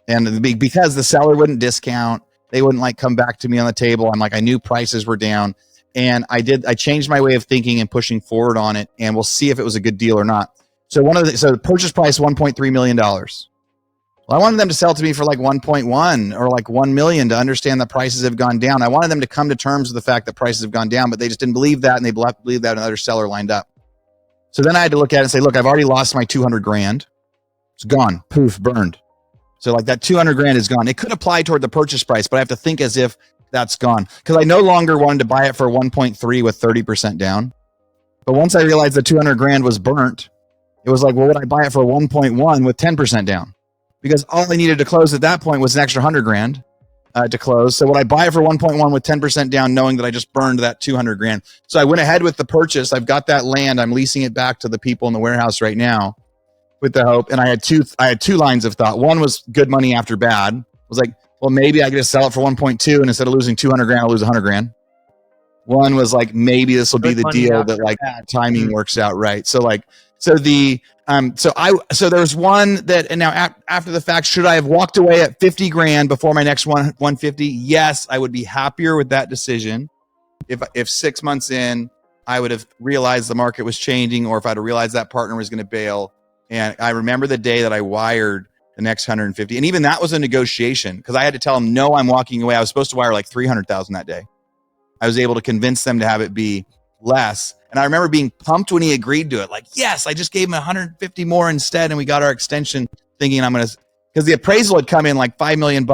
And because the seller wouldn't discount, they wouldn't like come back to me on the table. I'm like, I knew prices were down, and I changed my way of thinking and pushing forward on it, and we'll see if it was a good deal or not. So the purchase price, $1.3 million. Well, I wanted them to sell to me for like 1.1 or like 1 million to understand that prices have gone down. I wanted them to come to terms with the fact that prices have gone down, but they just didn't believe that. And they believed that another seller lined up. So then I had to look at it and say, look, I've already lost my 200 grand. It's gone, poof, burned. So like that 200 grand is gone. It could apply toward the purchase price, but I have to think as if that's gone because I no longer wanted to buy it for 1.3 with 30% down. But once I realized the 200 grand was burnt, it was like, well, would I buy it for 1.1 with 10% down? Because all I needed to close at that point was an extra 100 grand to close. So would I buy it for 1.1 with 10% down, knowing that I just burned that 200 grand? So I went ahead with the purchase. I've got that land. I'm leasing it back to the people in the warehouse right now with the hope. And I had two lines of thought. One was good money after bad. I was like, well, maybe I could just sell it for 1.2 and instead of losing 200 grand, I'll lose 100 grand. One was like, maybe this will be the deal that like timing works out right. So like, so there's one that, and now after the fact, should I have walked away at 50 grand before my next 150? Yes, I would be happier with that decision. If 6 months in, I would have realized the market was changing, or if I'd have realized that partner was going to bail. And I remember the day that I wired the next 150. And even that was a negotiation because I had to tell them, no, I'm walking away. I was supposed to wire like 300,000 that day. I was able to convince them to have it be less. And I remember being pumped when he agreed to it. Like, yes, I just gave him 150 more instead. And we got our extension thinking because the appraisal had come in like $5 million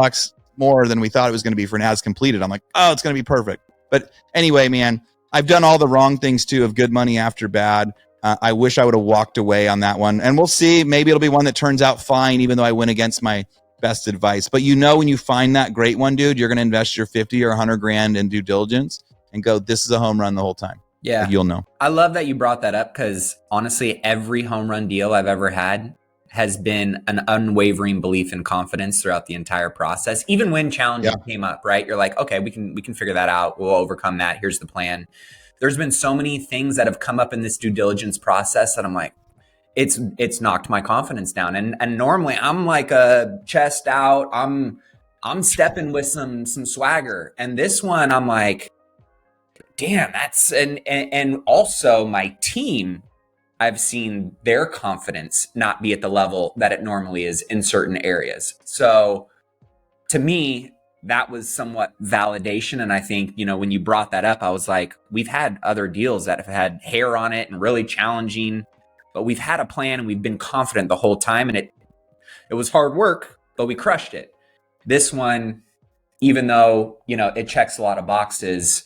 more than we thought it was going to be for an as completed. I'm like, oh, it's going to be perfect. But anyway, man, I've done all the wrong things too of good money after bad. I wish I would have walked away on that one, and we'll see. Maybe it'll be one that turns out fine, even though I went against my best advice. But when you find that great one, dude, you're going to invest your 50 or 100 grand in due diligence and go, this is a home run the whole time. Yeah. Like, you'll know. I love that you brought that up, because honestly, every home run deal I've ever had has been an unwavering belief and confidence throughout the entire process. Even when challenges came up, right? You're like, okay, we can figure that out. We'll overcome that. Here's the plan. There's been so many things that have come up in this due diligence process that I'm like, it's knocked my confidence down. And normally I'm like a chest out. I'm stepping with some swagger. And this one, I'm like, damn, that's and also my team, I've seen their confidence not be at the level that it normally is in certain areas. So to me, that was somewhat validation. And I think, when you brought that up, I was like, we've had other deals that have had hair on it and really challenging, but we've had a plan and we've been confident the whole time. And it was hard work, but we crushed it. This one, even though, it checks a lot of boxes,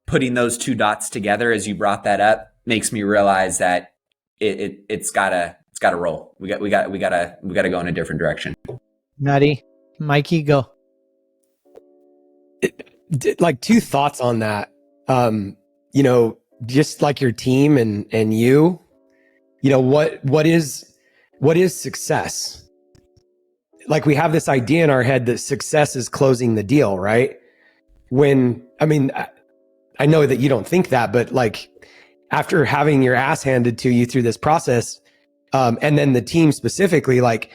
putting those two dots together, as you brought that up, makes me realize that it's gotta roll. We gotta go in a different direction. Maddie, Mikey, go. Like, two thoughts on that. Just like your team and you, what is success? Like, we have this idea in our head that success is closing the deal, right? I know that you don't think that, but like, after having your ass handed to you through this process, and then the team specifically, like,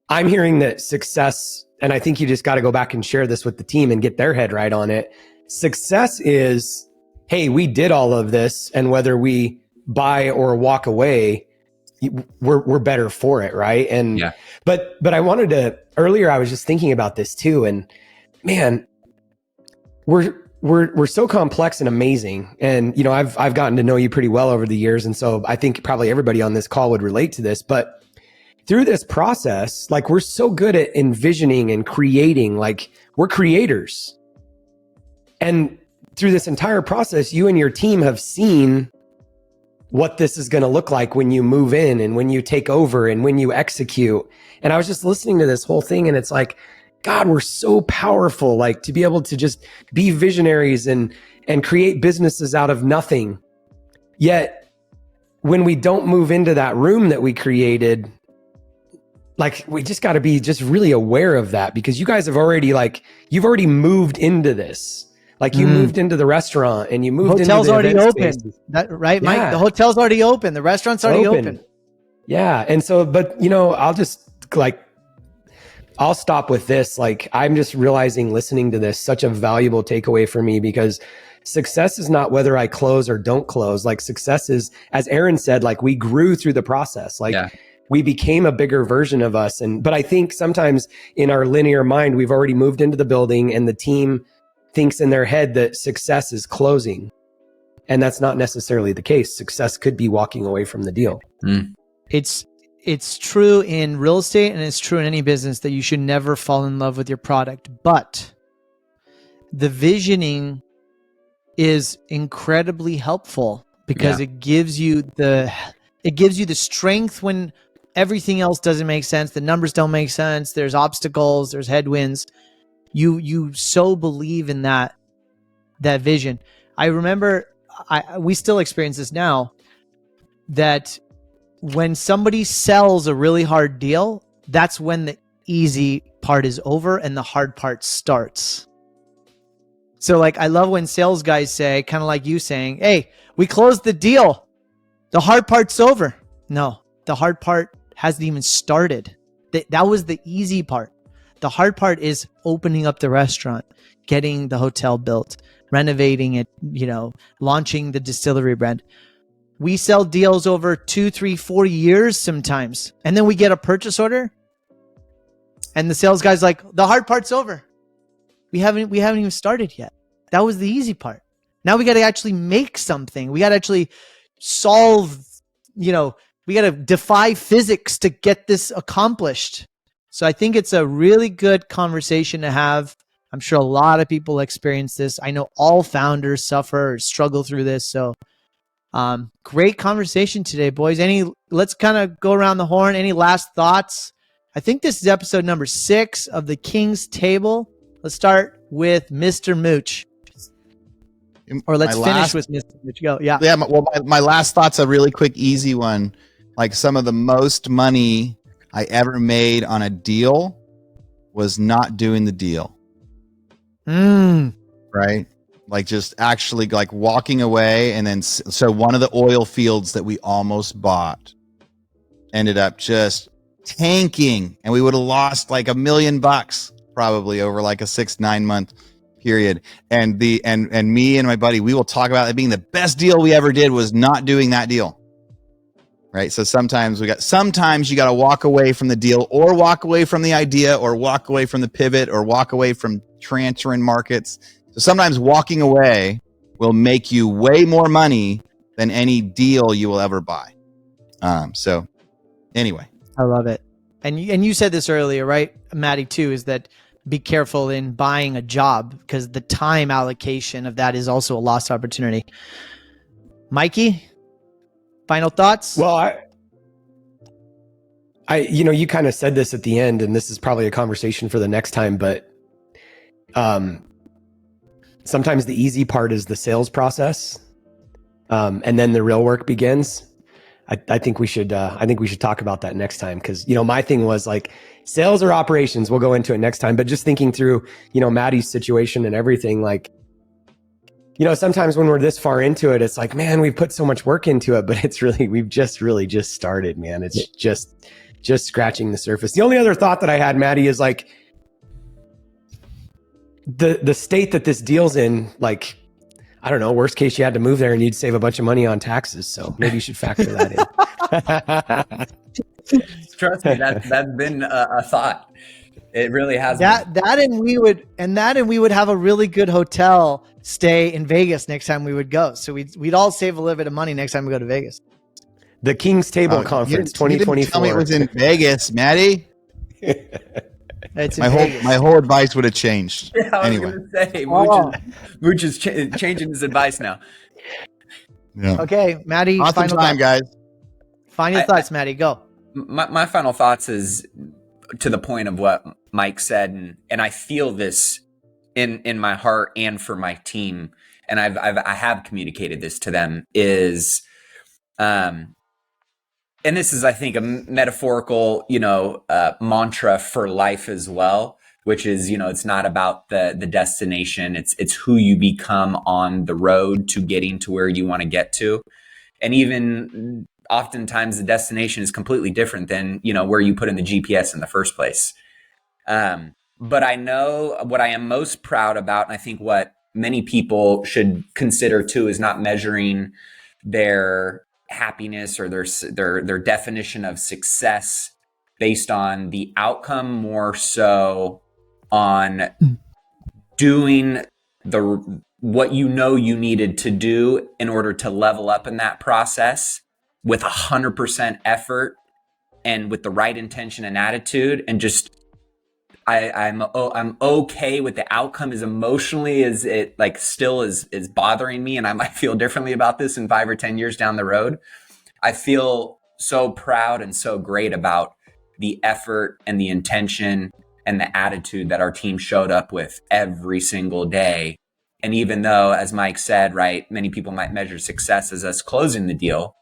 I'm hearing that success, and I think you just got to go back and share this with the team and get their head right on it. Success is, hey, we did all of this, and whether we buy or walk away, we're better for it, right? And yeah. But I wanted to, earlier I was just thinking about this too, and man, we're so complex and amazing. And I've gotten to know you pretty well over the years, and so I think probably everybody on this call would relate to this. But through this process, like, we're so good at envisioning and creating, like, we're creators. And through this entire process, you and your team have seen what this is going to look like when you move in and when you take over and when you execute. And I was just listening to this whole thing, and it's like, God, we're so powerful, like, to be able to just be visionaries and create businesses out of nothing. Yet when we don't move into that room that we created, like, we just got to be just really aware of that, because you guys have already, like, you've already moved into this. Like, you moved into the restaurant and you moved Hotel's into the already open. spaces. That right, Yeah. Mike? The hotel's already open. The restaurant's already open. Yeah. And so, but I'll just, like, I'll stop with this. Like, I'm just realizing, listening to this, such a valuable takeaway for me, because success is not whether I close or don't close. Like, success is, as Aaron said, like, we grew through the process. Like, we became a bigger version of us. But I think sometimes in our linear mind, we've already moved into the building, and the team thinks in their head that success is closing. And that's not necessarily the case. Success could be walking away from the deal. It's true in real estate, and it's true in any business, that you should never fall in love with your product. But the visioning is incredibly helpful, because it gives you the strength when everything else doesn't make sense. The numbers don't make sense. There's obstacles, there's headwinds. You so believe in that vision. I remember we still experience this now, that when somebody sells a really hard deal, that's when the easy part is over and the hard part starts. So, like, I love when sales guys say, kind of like you saying, hey, we closed the deal, the hard part's over. No, the hard part hasn't even started. That was the easy part. The hard part is opening up the restaurant, getting the hotel built, renovating it, launching the distillery brand. We sell deals over 2, 3, 4 years sometimes. And then we get a purchase order, and the sales guy's like, the hard part's over. We haven't even started yet. That was the easy part. Now we got to actually make something. We got to actually solve, we got to defy physics to get this accomplished. So I think it's a really good conversation to have. I'm sure a lot of people experience this. I know all founders suffer or struggle through this. So great conversation today, boys. Let's kind of go around the horn. Any last thoughts? I think this is episode number 6 of the King's Table. Let's start with Mr. Mooch. Or let's finish with Mr. Mooch. Go. Yeah. Yeah. My last thought's a really quick, easy one. Like, some of the most money I ever made on a deal was not doing the deal. Right? Like, just actually like walking away. And then, so one of the oil fields that we almost bought ended up just tanking, and we would have lost like $1 million probably over like a 6-9 month period. And me and my buddy, we will talk about it being the best deal we ever did was not doing that deal. Right. So sometimes you got to walk away from the deal, or walk away from the idea, or walk away from the pivot, or walk away from transferring markets. So sometimes walking away will make you way more money than any deal you will ever buy. So anyway, I love it. And you said this earlier, right, Maddie, too, is that be careful in buying a job, because the time allocation of that is also a lost opportunity. Mikey, final thoughts? Well, you kind of said this at the end, and this is probably a conversation for the next time, but sometimes the easy part is the sales process. And then the real work begins. I think we should talk about that next time. Cause my thing was like sales or operations, we'll go into it next time, but just thinking through, Maddie's situation and everything, like, sometimes when we're this far into it, it's like, man, we've put so much work into it, but we've just really just started, man. It's just scratching the surface. The only other thought that I had, Maddie, is like the state that this deal's in, like, I don't know, worst case, you had to move there and you'd save a bunch of money on taxes. So maybe you should factor that in. Trust me, that's been a thought. It really has and we would have a really good hotel stay in Vegas next time we would go. So we'd all save a little bit of money next time we go to Vegas. The King's Table Conference 2024. You didn't tell me it was in Vegas, Maddie. It's my whole advice would have changed. Yeah, I was going to say, Mooch is changing his advice now. Yeah. Okay, Maddie. Awesome time, guys. Final thoughts, Maddie. Go. My final thoughts is to the point of what Mike said, and I feel this in my heart and for my team, and I have communicated this to them, is and this is, I think, a metaphorical, mantra for life as well, which is, it's not about the destination. It's who you become on the road to getting to where you want to get to. And even oftentimes the destination is completely different than, where you put in the GPS in the first place. But I know what I am most proud about, and I think what many people should consider too, is not measuring their happiness or their definition of success based on the outcome, more so on doing what you needed to do in order to level up in that process with 100% effort and with the right intention and attitude, and just I'm okay with the outcome as emotionally as it like still is bothering me, and I might feel differently about this in 5 or 10 years down the road. I feel so proud and so great about the effort and the intention and the attitude that our team showed up with every single day. And even though, as Mike said, right, many people might measure success as us closing the deal,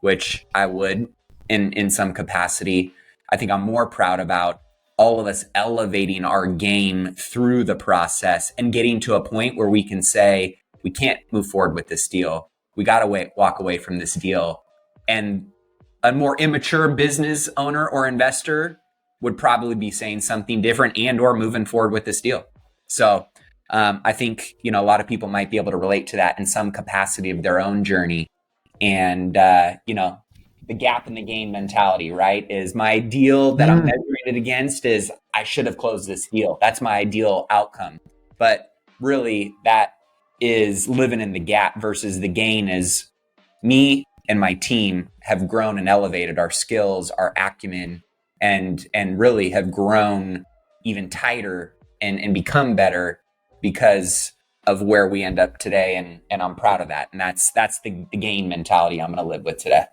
which I would in some capacity, I think I'm more proud about all of us elevating our game through the process and getting to a point where we can say, we can't move forward with this deal. We got to walk away from this deal. And a more immature business owner or investor would probably be saying something different and or moving forward with this deal. So I think, a lot of people might be able to relate to that in some capacity of their own journey. And, the gap in the gain mentality, right? Is my ideal that I'm measuring it against is I should have closed this deal. That's my ideal outcome. But really that is living in the gap versus the gain is me and my team have grown and elevated our skills, our acumen, and really have grown even tighter and become better because of where we end up today. And I'm proud of that. And that's the gain mentality I'm going to live with today.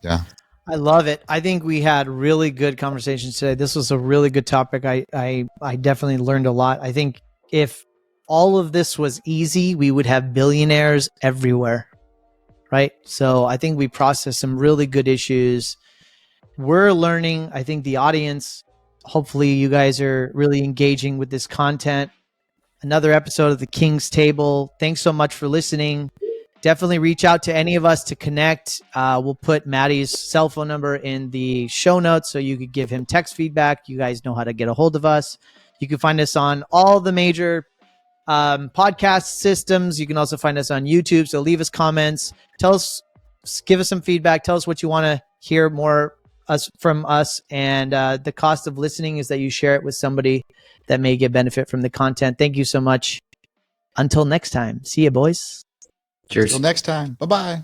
Yeah. I love it. I think we had really good conversations today. This was a really good topic. I definitely learned a lot. I think if all of this was easy, we would have billionaires everywhere, right? So I think we processed some really good issues. We're learning. I think the audience, hopefully you guys are really engaging with this content. Another episode of the King's Table. Thanks so much for listening. Definitely reach out to any of us to connect. We'll put Maddie's cell phone number in the show notes so you could give him text feedback. You guys know how to get a hold of us. You can find us on all the major podcast systems. You can also find us on YouTube. So leave us comments. Tell us, give us some feedback. Tell us what you want to hear more from us. And the cost of listening is that you share it with somebody that may get benefit from the content. Thank you so much. Until next time. See you, boys. Cheers. Until next time. Bye bye.